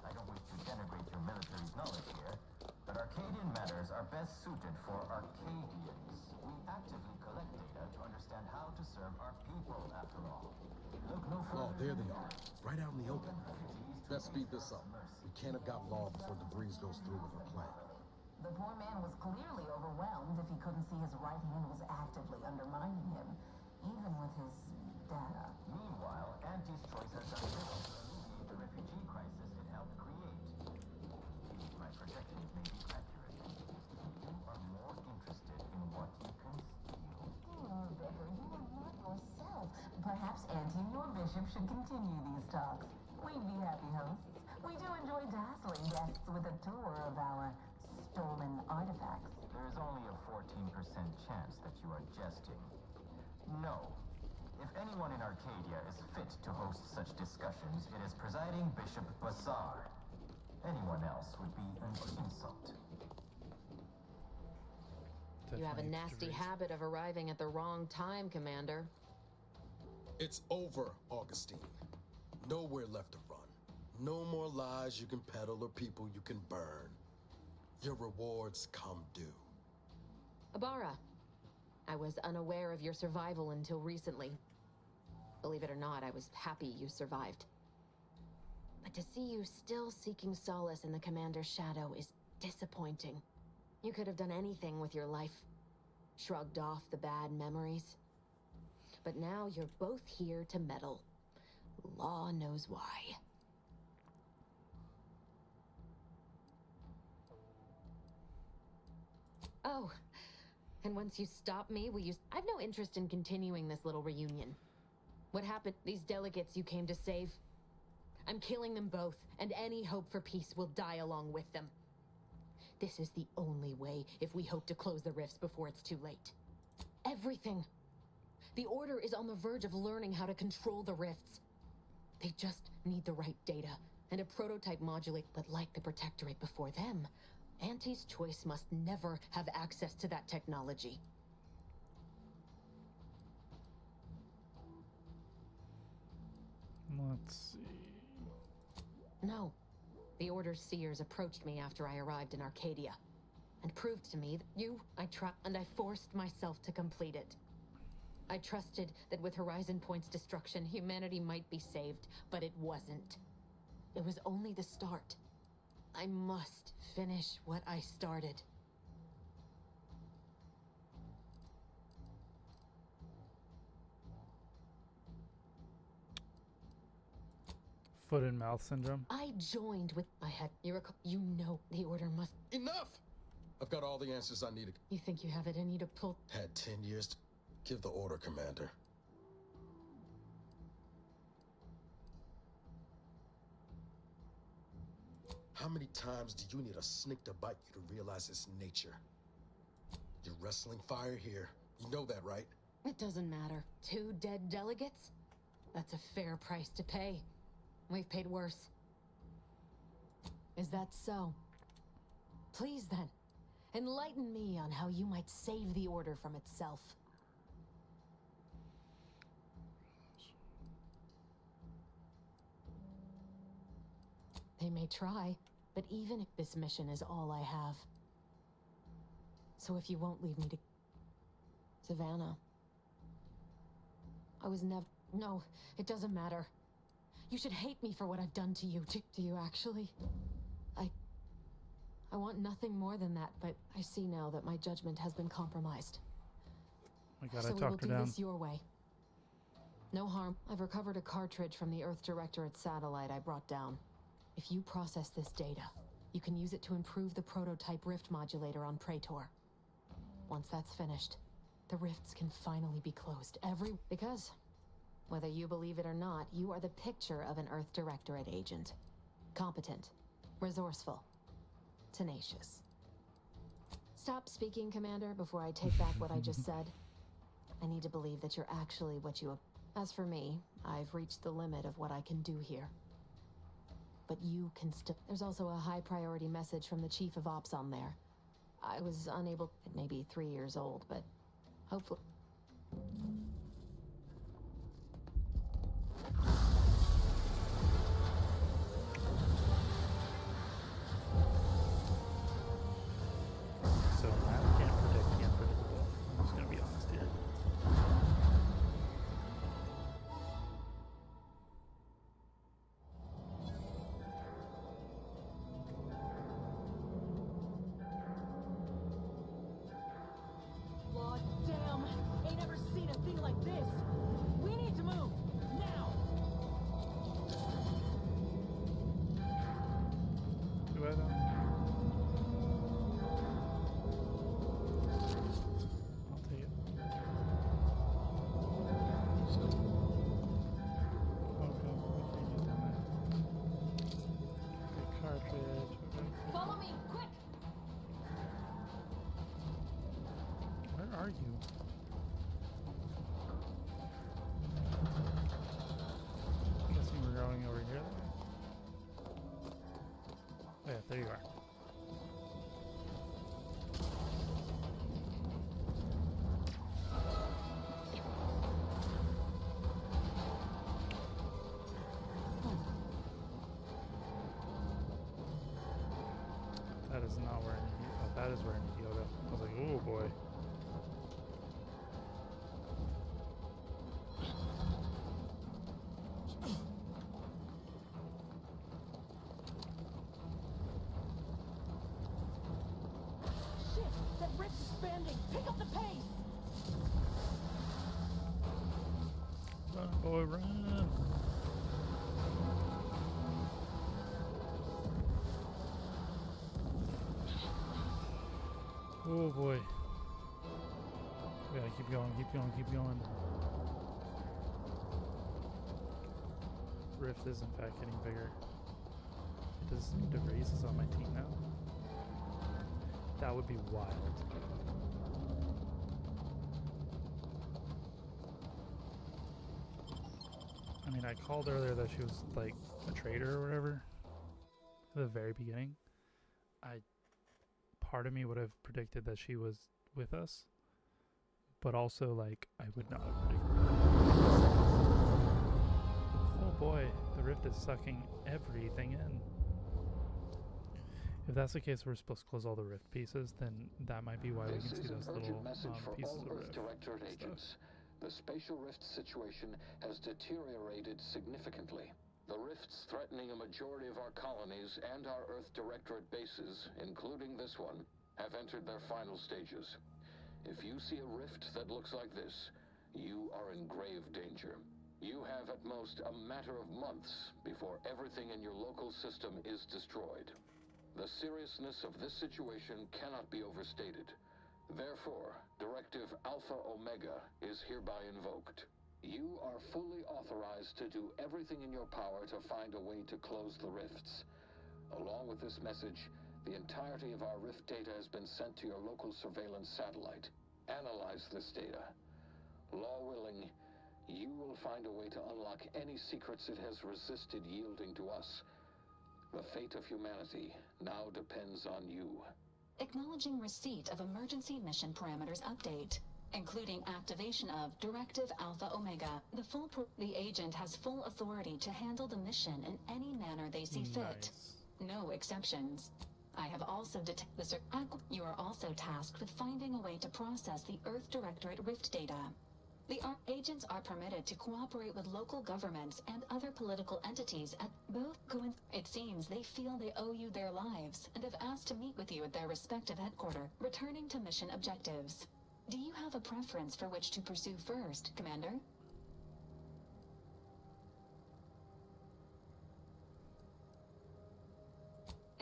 I don't wish to denigrate your military's knowledge here, but Arcadian matters are best suited for Arcadians. We actively collect data to understand how to serve our people, after all. Look no further. Oh, there they are. Right out in the open. Let's speed this up. We can't have got Law before DeVries goes through with her plan. The poor man was clearly overwhelmed if he couldn't see his right hand was actively undermining him, even with his data. Meanwhile, Auntie's choice has done little to alleviate the refugee crisis it helped create. My projections may be accurate. You are more interested in what you can steal. Oh, Becker, you are not yourself. Perhaps Auntie and your bishop should continue these talks. We'd be happy hosts. We do enjoy dazzling guests with a tour of our stolen artifacts. There is only a 14% chance that you are jesting. No. If anyone in Arcadia is fit to host such discussions, it is presiding Bishop Bassar. Anyone else would be an insult. You have a nasty habit of arriving at the wrong time, Commander. It's over, Augustine. Nowhere left to run. No more lies you can peddle or people you can burn. Your rewards come due. Ibarra, I was unaware of your survival until recently. Believe it or not, I was happy you survived. But to see you still seeking solace in the Commander's shadow is disappointing. You could have done anything with your life. Shrugged off the bad memories. But now you're both here to meddle. Law knows why. Oh, and once you stop me, I've no interest in continuing this little reunion. What happened? These delegates you came to save? I'm killing them both, and any hope for peace will die along with them. This is the only way if we hope to close the rifts before it's too late. Everything. The Order is on the verge of learning how to control the rifts. They just need the right data, and a prototype modulate, but like the Protectorate before them, Auntie's choice must never have access to that technology. Let's see. No. The Order's seers approached me after I arrived in Arcadia, and proved to me that I forced myself to complete it. I trusted that with Horizon Point's destruction, humanity might be saved, but it wasn't. It was only the start. I must finish what I started. Foot and mouth syndrome. I joined with you know the Order must. Enough! I've got all the answers I needed. You think you have it in you to pull? Had 10 years to give the order, Commander. How many times do you need a snake to bite you to realize its nature? You're wrestling fire here. You know that, right? It doesn't matter. 2 dead delegates? That's a fair price to pay. We've paid worse. Is that so? Please then, enlighten me on how you might save the Order from itself. They may try, but even if this mission is all I have. So if you won't leave me to... Savannah. I was never... No, it doesn't matter. You should hate me for what I've done to you. Do you actually? I want nothing more than that, but I see now that my judgment has been compromised. I gotta so we will talk her do down. this your way. No harm. I've recovered a cartridge from the Earth Directorate satellite I brought down. If you process this data, you can use it to improve the prototype rift modulator on Praetor. Once that's finished, the rifts can finally be closed because, whether you believe it or not, you are the picture of an Earth Directorate agent. Competent, resourceful, tenacious. Stop speaking, Commander, before I take back what I just said. I need to believe that you're actually what you... As for me, I've reached the limit of what I can do here. But you can still... There's also a high priority message from the Chief of Ops on there. I was unable... It may be 3 years old, but hopefully... So I can't predict the unpredictable. I'm just gonna be honest here. Lord damn! Ain't ever seen a thing like this! We need to move! Now! Do I though? I'll take it. Okay, we can't get down there. Okay, cartridge. Follow me, quick! Where are you? Guessing we're going over here. Oh yeah, there you are. That is not where I need to go. That is where I need to go. I was like, oh boy. Shit! That rift's expanding! Pick up the pace! Run, boy, run! Oh boy. We gotta keep going, keep going, keep going. Rift is in fact getting bigger. Does DeVries is on my team now? That would be wild. I mean, I called earlier that she was like a traitor or whatever at the very beginning. Part of me would have predicted that she was with us, but also like I would not have predicted that. Oh boy, the rift is sucking everything in. If that's the case, we're supposed to close all the rift pieces, then that might be why we can see those little pieces of rift Directorate stuff. agents. The spatial rift situation has deteriorated significantly. The rifts threatening a majority of our colonies and our Earth Directorate bases, including this one, have entered their final stages. If you see a rift that looks like this, you are in grave danger. You have at most a matter of months before everything in your local system is destroyed. The seriousness of this situation cannot be overstated. Therefore, Directive Alpha Omega is hereby invoked. You are fully authorized to do everything in your power to find a way to close the rifts. Along with this message, the entirety of our rift data has been sent to your local surveillance satellite. Analyze this data. Law willing, you will find a way to unlock any secrets it has resisted yielding to us. The fate of humanity now depends on you. Acknowledging receipt of emergency mission parameters update, including activation of Directive Alpha Omega. The agent has full authority to handle the mission in any manner they see fit. No exceptions. I have also detected you are also tasked with finding a way to process the Earth Directorate Rift data. The agents are permitted to cooperate with local governments and other political entities at both It seems they feel they owe you their lives and have asked to meet with you at their respective headquarters, returning to mission objectives. Do you have a preference for which to pursue first, Commander?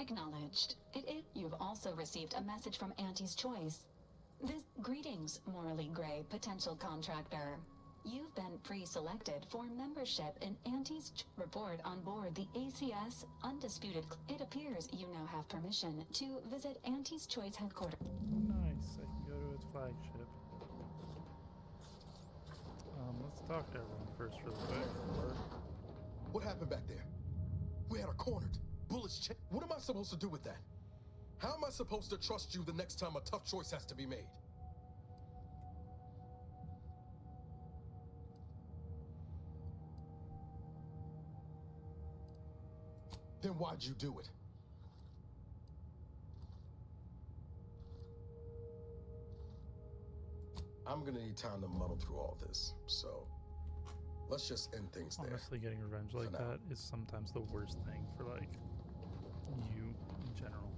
Acknowledged. You've also received a message from Auntie's Choice. Greetings, morally gray potential contractor. You've been pre-selected for membership in Auntie's report on board the ACS Undisputed. It appears you now have permission to visit Auntie's Choice headquarters. Nice, I can go to its flagship. Let's talk to everyone first real quick. What happened back there? We had her cornered. Bullets What am I supposed to do with that? How am I supposed to trust you the next time a tough choice has to be made? Then why'd you do it? I'm gonna need time to muddle through all this, so let's just end things there. Honestly, getting revenge like that is sometimes the worst thing for, like, you in general.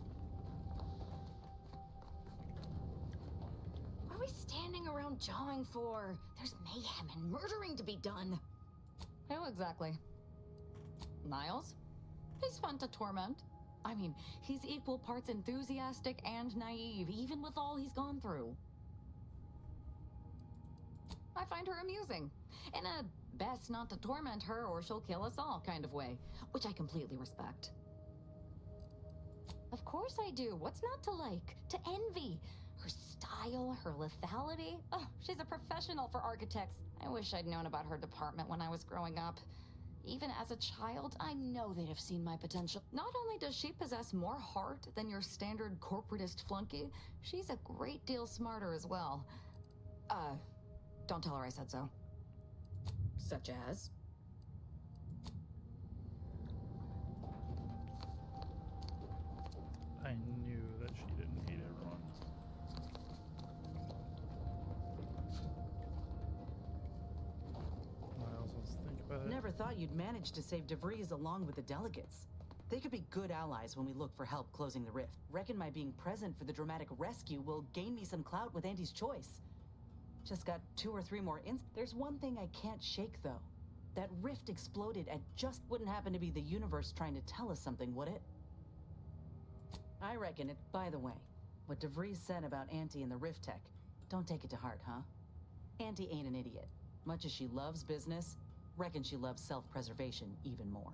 What are we standing around jawing for? There's mayhem and murdering to be done. Who exactly? Niles? He's fun to torment. I mean, he's equal parts enthusiastic and naive, even with all he's gone through. I find her amusing, in a best not to torment her or she'll kill us all kind of way, which I completely respect. Of course I do. What's not to like? To envy? Her style, her lethality. Oh, she's a professional for architects. I wish I'd known about her department when I was growing up. Even as a child, I know they'd have seen my potential. Not only does she possess more heart than your standard corporatist flunky, she's a great deal smarter as well. Don't tell her I said so. Such as? I knew that she didn't hate everyone. Miles, let's think about it. Never thought you'd manage to save DeVries along with the delegates. They could be good allies when we look for help closing the rift. Reckon my being present for the dramatic rescue will gain me some clout with Auntie's Choice. Just got 2 or 3 more There's one thing I can't shake, though. That rift exploded and just wouldn't happen to be the universe trying to tell us something, would it? I reckon it. By the way, what DeVries said about Auntie and the rift tech, don't take it to heart, huh? Auntie ain't an idiot. Much as she loves business, reckon she loves self-preservation even more.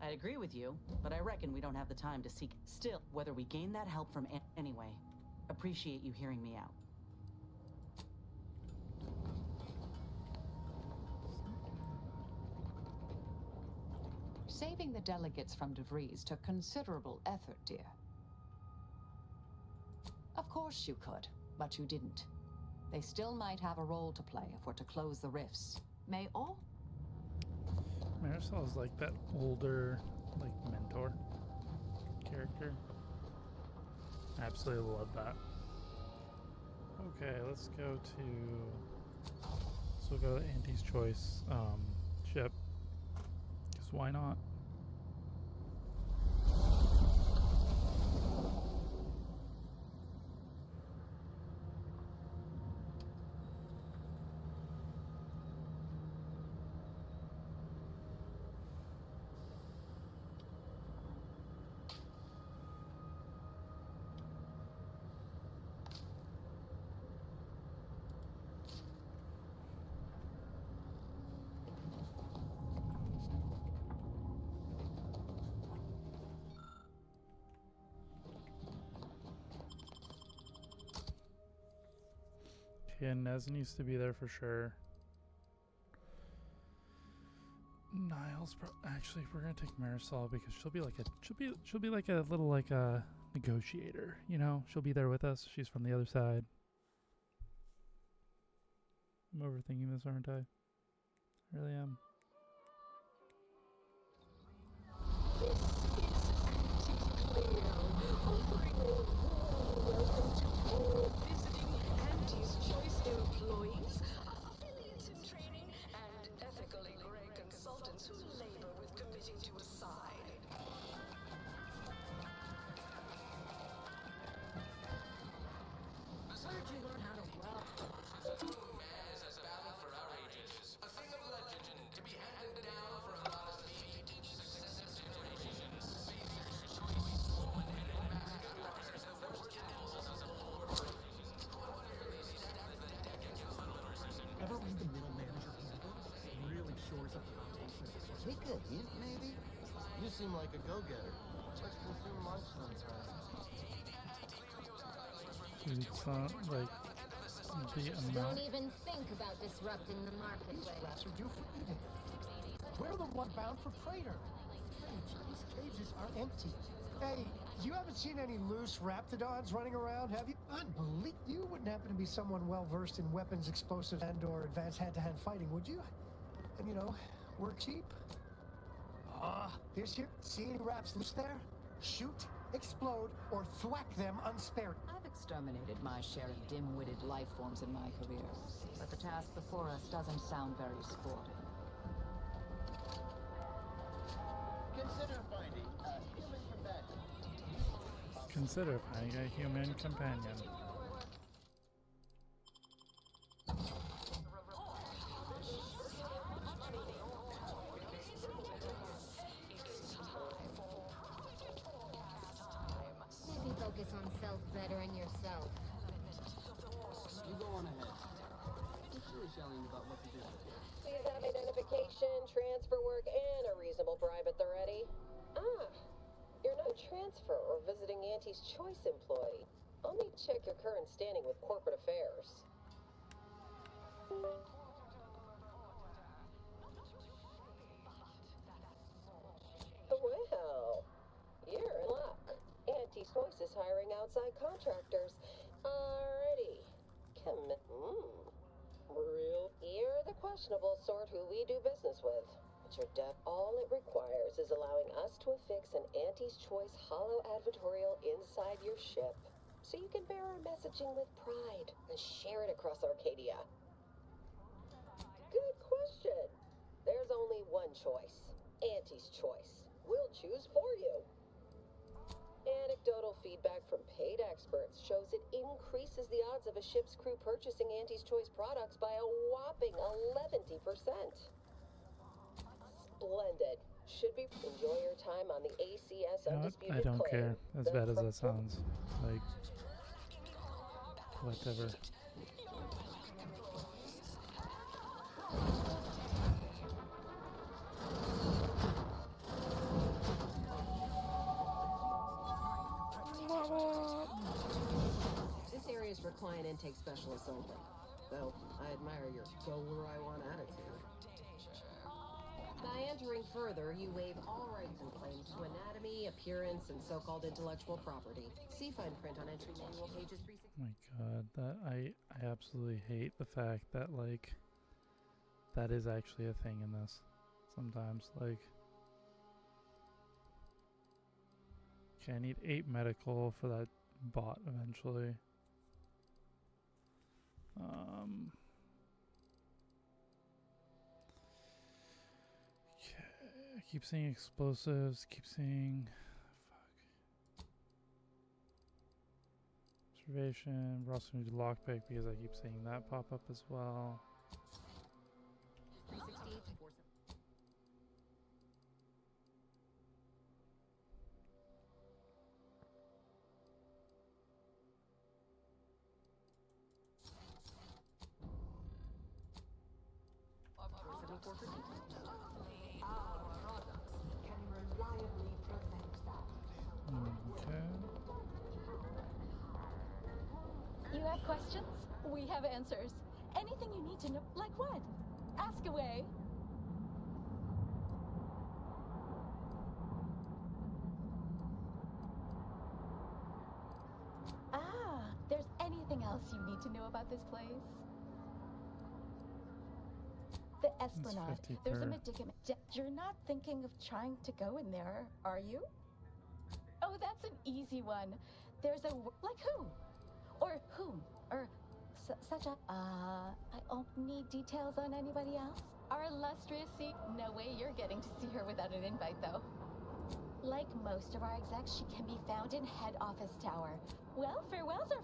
I'd agree with you, but I reckon we don't have the time to seek. Still, whether we gain that help from anyway, appreciate you hearing me out. Saving the delegates from DeVries took considerable effort, dear. Of course you could, but you didn't. They still might have a role to play if we're to close the rifts. May all? Marisol's like that older, like, mentor character. I absolutely love that. Okay, let's go to... So we'll go to Auntie's Choice ship. Because why not? Yeah, Nez needs to be there for sure. Niles, actually, we're gonna take Marisol because she'll be like a she'll be like a little like a negotiator, you know. She'll be there with us. She's from the other side. I'm overthinking this, aren't I? I really am. This is offering a welcome to all visiting Auntie's Choice employees, affiliates in training, and ethically gray consultants who labor with committing to a side. Where'd you learn how to weld? Man is as battle for our ages. A thing of legend to be handed down for a modest 18 successive generations. seem like a go-getter. Let's consume lunch sometime. It's not like the Don't amount. even think about disrupting the marketplace. Rats are due for eating. We're the one bound for Praetor. These cages are empty. Hey, you haven't seen any loose raptidons running around, have you? Unbelievable. You wouldn't happen to be someone well-versed in weapons, explosives, and/or advanced hand-to-hand fighting, would you? And, you know, work cheap? This here, see any raps loose there? Shoot, explode, or thwack them unspared. I've exterminated my share of dim-witted life forms in my career, but the task before us doesn't sound very sporting. Consider finding a human companion. Consider finding a human companion. Maybe focus on self-bettering yourself. You go on ahead. I'm sure yelling about what to do. Do you have identification, transfer work, and a reasonable bribe at the ready? Ah, you're not a transfer or visiting Auntie's Choice employee. I'll need to check your current standing with corporate affairs. Well, you're in luck. Auntie's Choice is hiring outside contractors. Alrighty. Real. You're the questionable sort who we do business with. But your all it requires is allowing us to affix an Auntie's Choice hollow advertorial inside your ship, so you can bear our messaging with pride and share it across Arcadia. Good question. There's only one choice. Auntie's Choice. We'll choose for you. Anecdotal feedback from paid experts shows it increases the odds of a ship's crew purchasing Auntie's Choice products by a whopping 11%. Splendid. Should be enjoy your time on the ACS You know what? Undisputed I don't Claim. care. As bad as that sounds. Like, whatever. This area is for client intake specialists only. Though, I admire your go-where-I-want attitude. By entering further, you waive all rights and claims to anatomy, appearance, and so-called intellectual property. See fine print on entry manual pages 360. My god, that I absolutely hate the fact that, like, that is actually a thing in this. Sometimes, like, okay, I need 8 medical for that bot eventually. Okay, I keep seeing explosives, keep seeing, fuck. Observation, we're also going to do lockpick because I keep seeing that pop up as well. 368 to 47. Our products can reliably prevent that. Okay. You have questions? We have answers. Anything you need to know. Like what? Ask away. There's anything else you need to know about this place? The Esplanade. 50 There's a per. medicament. You're not thinking of trying to go in there, are you? Oh, that's an easy one. There's a like who? Or whom? Or such a I don't need details on anybody else. Our illustrious no way you're getting to see her without an invite though. Like most of our execs, she can be found in head office tower. Well, farewell, sir.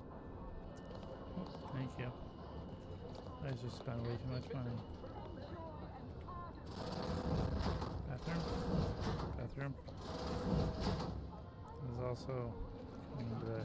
Thank you. I just spent way too much money. Bathroom? Bathroom. There's also coming today.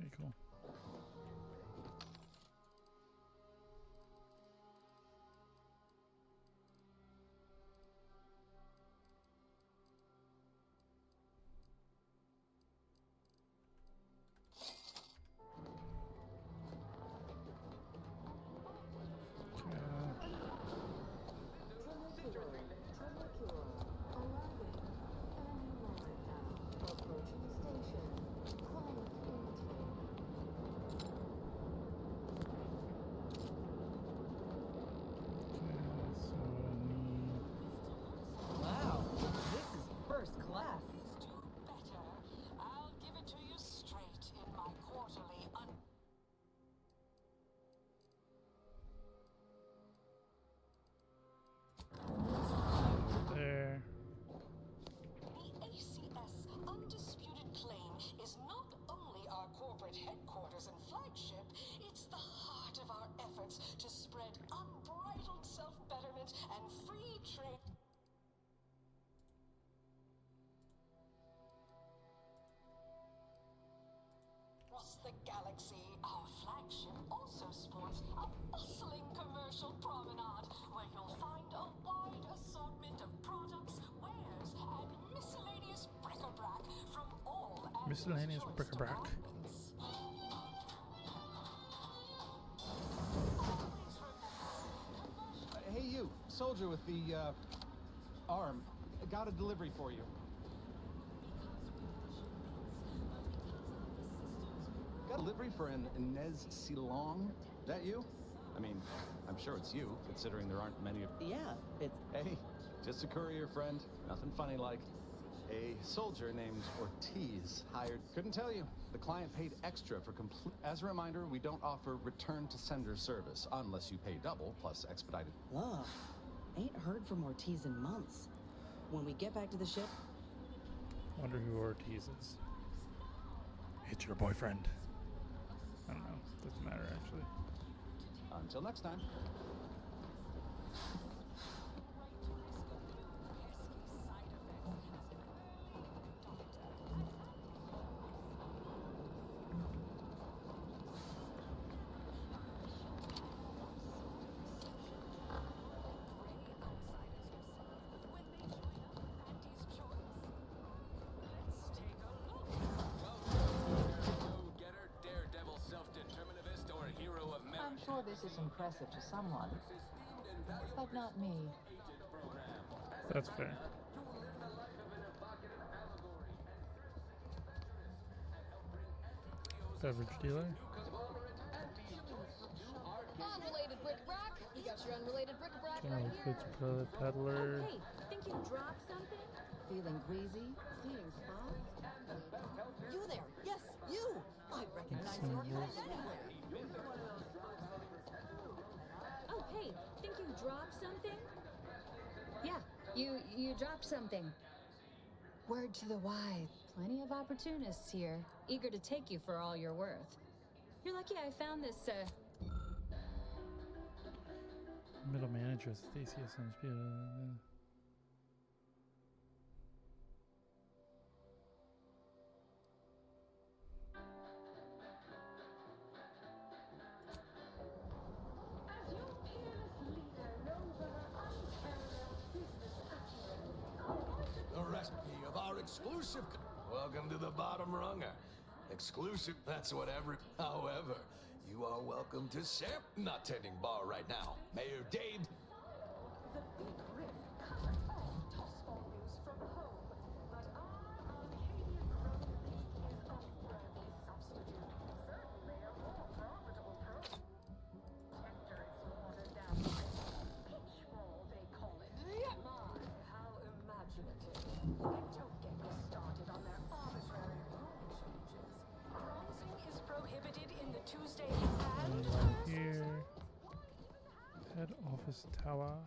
Pretty cool. Wow, this is first class. I'll give it to you straight in my quarterly There. The ACS Undisputed Claim is not only our corporate headquarters and flagship, it's the heart of our efforts to spread unbridled self-betterment and free trade. Across the galaxy, our flagship also sports a bustling commercial promenade where you'll find a wide assortment of products, wares, and miscellaneous bric-a-brac from all Miscellaneous bric-a-brac. Hey, you, soldier with the arm. Got a delivery for you. Got a delivery for an Inez Silong. That you? I mean, I'm sure it's you, considering there aren't many of... Yeah, it's... Hey, just a courier friend. Nothing funny like. A soldier named Ortiz hired... Couldn't tell you. The client paid extra for complete... As a reminder, we don't offer return-to-sender service, unless you pay double, plus expedited... Love. Ain't heard from Ortiz in months. When we get back to the ship... Wonder who Ortiz is. It's your boyfriend. I don't know. Doesn't matter, actually. Until next time. I'm sure this is impressive to someone, but not me. That's fair. Beverage dealer. Unrelated bric-a-brac. We got your unrelated bric-a-brac General right here. goods peddler. Hey, think you dropped something? Feeling queasy? Seeing spots? You there! Yes, you! I recognize your kind anywhere. Oh, hey, think you dropped something? Yeah, you dropped something. Word to the wise. Plenty of opportunists here, eager to take you for all you're worth. You're lucky I found this, Middle manager is Stacy Undisputed. The recipe of our exclusive... Welcome to the bottom runger. Exclusive, that's what every... However, you are welcome to Sam. Not tending bar right now. Mayor Dade. The big rift cut off Tossball news from home, but our Arcadia Growing League is a worthy substitute. Certainly a more profitable Hector is watered down by pitch ball, they call it. My, how imaginative. And don't get me started on their arbitrary rule changes. Bronzing is prohibited in the Tuesday and Here. Head office tower.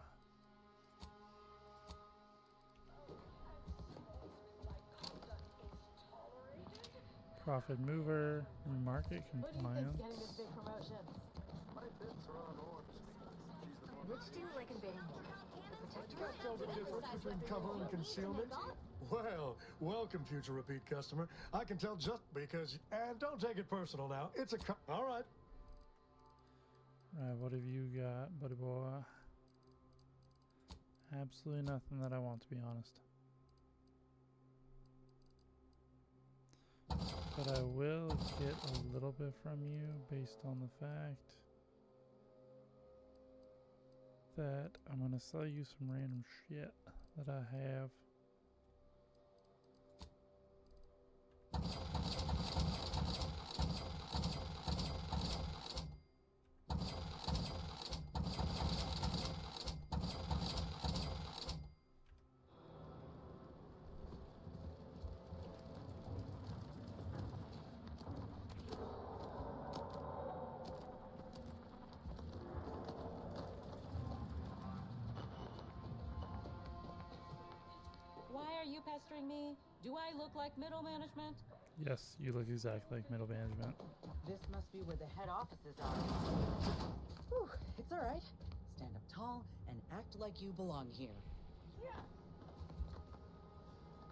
Profit mover. Market compliance. Getting this big promotion. Which do you like in being more? The protector? Tell the difference between cover and concealment? Well, welcome, future repeat customer. I can tell just because... And don't take it personal now. It's a... All right. Right, what have you got, buddy boy? Absolutely nothing that I want, to be honest. But I will get a little bit from you based on the fact that I'm going to sell you some random shit that I have. Why are you pestering me? Do I look like middle management? Yes, you look exactly like middle management. This must be where the head offices are. Whew, it's all right. Stand up tall and act like you belong here. Yeah.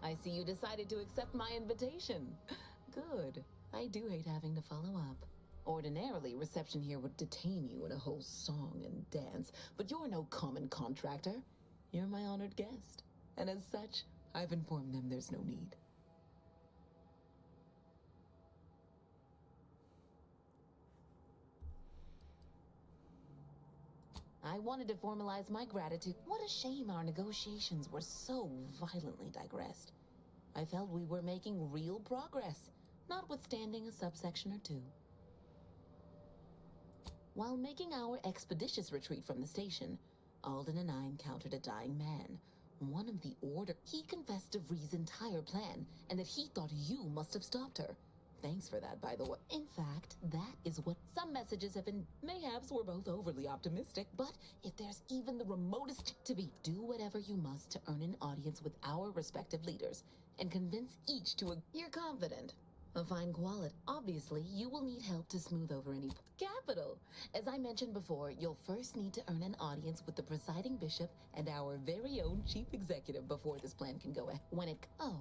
I see you decided to accept my invitation. Good. I do hate having to follow up. Ordinarily, reception here would detain you in a whole song and dance, but you're no common contractor. You're my honored guest. And as such, I've informed them there's no need. I wanted to formalize my gratitude. What a shame our negotiations were so violently digressed. I felt we were making real progress, notwithstanding a subsection or two. While making our expeditious retreat from the station, Alden and I encountered a dying man. One of the Order. He confessed to Vree's entire plan, and that he thought you must have stopped her. Thanks for that, by the way. In fact, that is what some messages have been. Mayhaps we're both overly optimistic, but if there's even the remotest to be, do whatever you must to earn an audience with our respective leaders, and convince each to a... You're confident. A fine quality. Obviously, you will need help to smooth over any... Capital! As I mentioned before, you'll first need to earn an audience with the presiding bishop and our very own chief executive before this plan can go ahead. When it... Oh.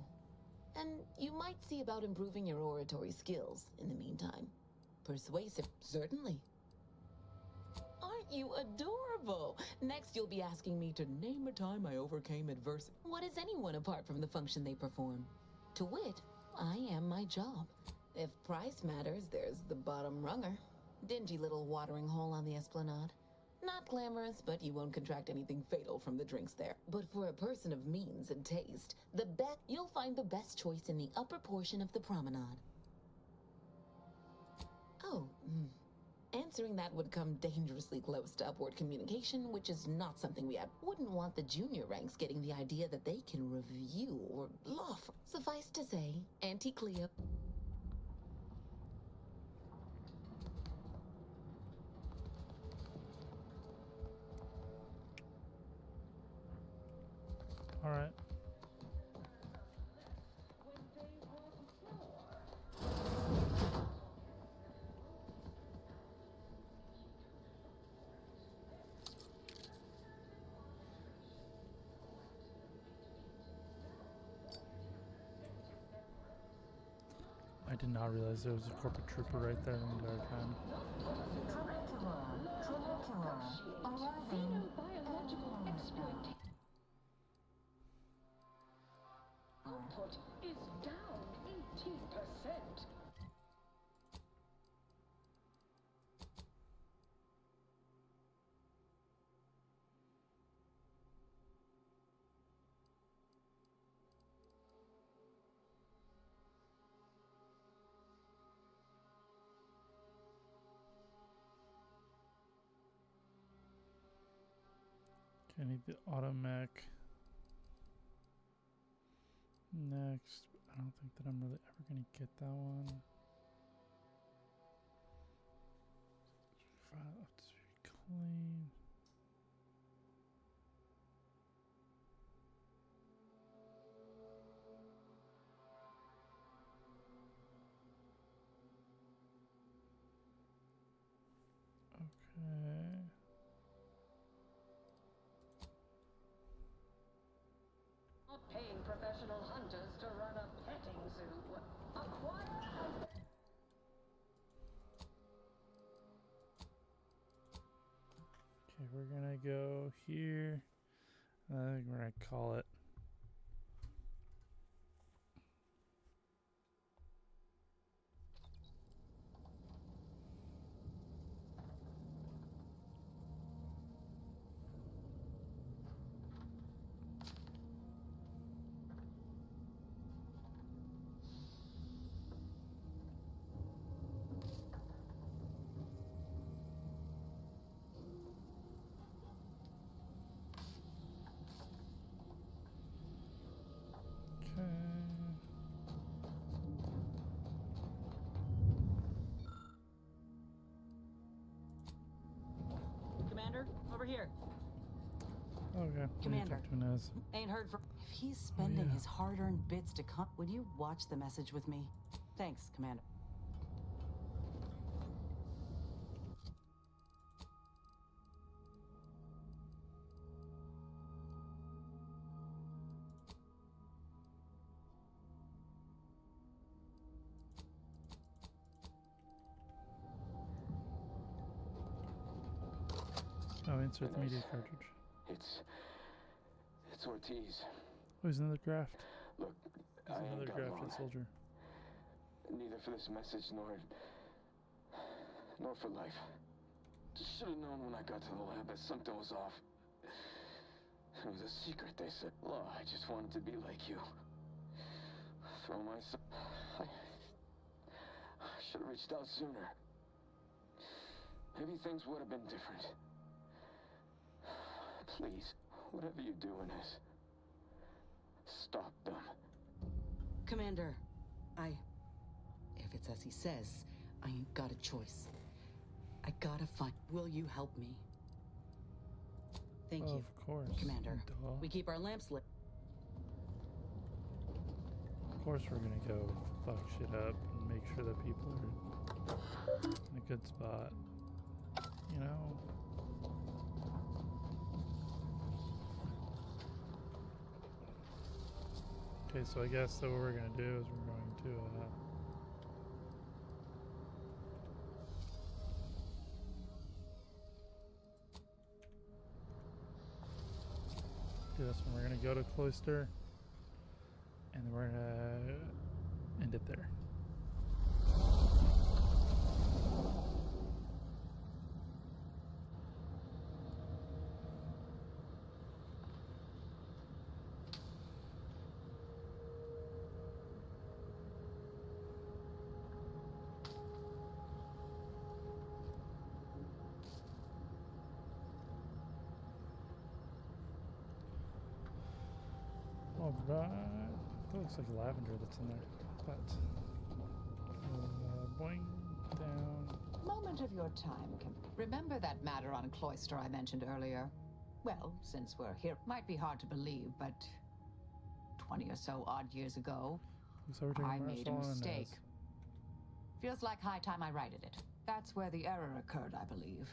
And you might see about improving your oratory skills in the meantime. Persuasive, certainly. Aren't you adorable? Next, you'll be asking me to name a time I overcame adversity. What is anyone apart from the function they perform? To wit, I am my job. If price matters, there's the bottom runger. Dingy little watering hole on the Esplanade. Not glamorous, but you won't contract anything fatal from the drinks there. But for a person of means and taste, you'll find the best choice in the upper portion of the promenade. Oh, answering that would come dangerously close to upward communication, which is not something we wouldn't want the junior ranks getting the idea that they can review or law firm. Suffice to say, Auntie Cleo... All right. I did not realize there was a corporate trooper right there the entire time. Output is down 18%. Okay, I need the automac next. I don't think that I'm really ever going to get that one. File up to be clean. Okay. Not paying professional hunters to run a petting zoo. Acquire and... Okay, we're gonna go here. I think we're gonna call it. Commander, over here. Okay. Commander, Nez. ain't heard from. If he's spending his hard-earned bits to come, would you watch the message with me? Thanks, Commander. Oh, insert the media cartridge. It's Ortiz. Oh, he's another graft. Look, he's another grafted soldier. Neither for this message nor for life. Should have known when I got to the lab that something was off. It was a secret, they said. Well, I just wanted to be like you. Throw myself. I should have reached out sooner. Maybe things would have been different. Please, whatever you do in this, stop them. Commander, if it's as he says, I ain't got a choice. I gotta find. Will you help me? Thank you. Of course. Commander. Duh. We keep our lamps lit. Of course we're gonna go fuck shit up and make sure that people are in a good spot. You know? Okay, so I guess that what we're gonna do is we're going to do this one. We're gonna go to Cloister and then we're gonna end it there. Alright, that looks like lavender that's in there, but boing, down. Moment of your time. Remember that matter on Cloister I mentioned earlier? Well, since we're here, might be hard to believe, but 20 or so odd years ago, So I made a mistake. Feels like high time I righted it. That's where the error occurred, I believe.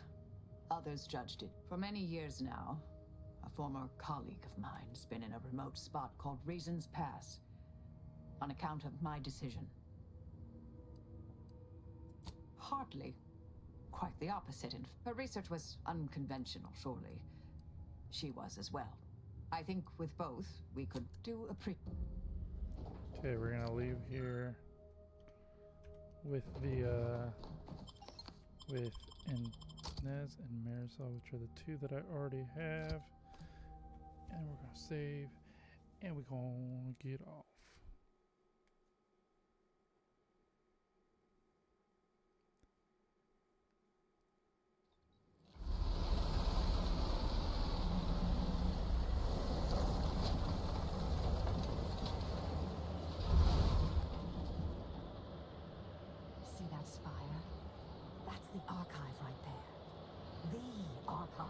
Others judged it. For many years now, a former colleague of mine's been in a remote spot called Reasons Pass on account of my decision. Hardly. Quite the opposite. Her research was unconventional, surely. She was as well. I think with both, we could do a Okay, we're gonna leave here with the, with Inez and Marisol, which are the two that I already have. And we're gonna save, and we're gonna get off. See that spire? That's the archive right there. The archive.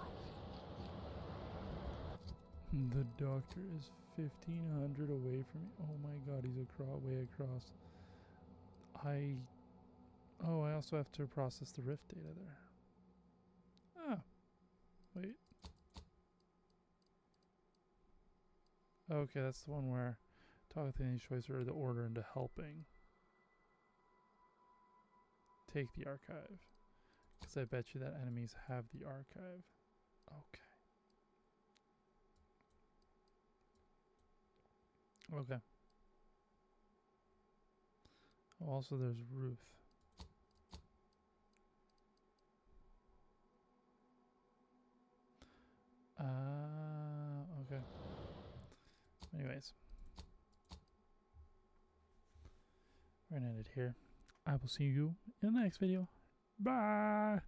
The doctor is 1,500 away from me. Oh my god, he's way across. I also have to process the rift data there. Ah, wait. Okay, that's the one where Talk with any choice or the order into helping. Take the archive. Because I bet you that enemies have the archive. Okay. Okay. Also, there's Ruth. Okay. Anyways. We're gonna end it here. I will see you in the next video. Bye!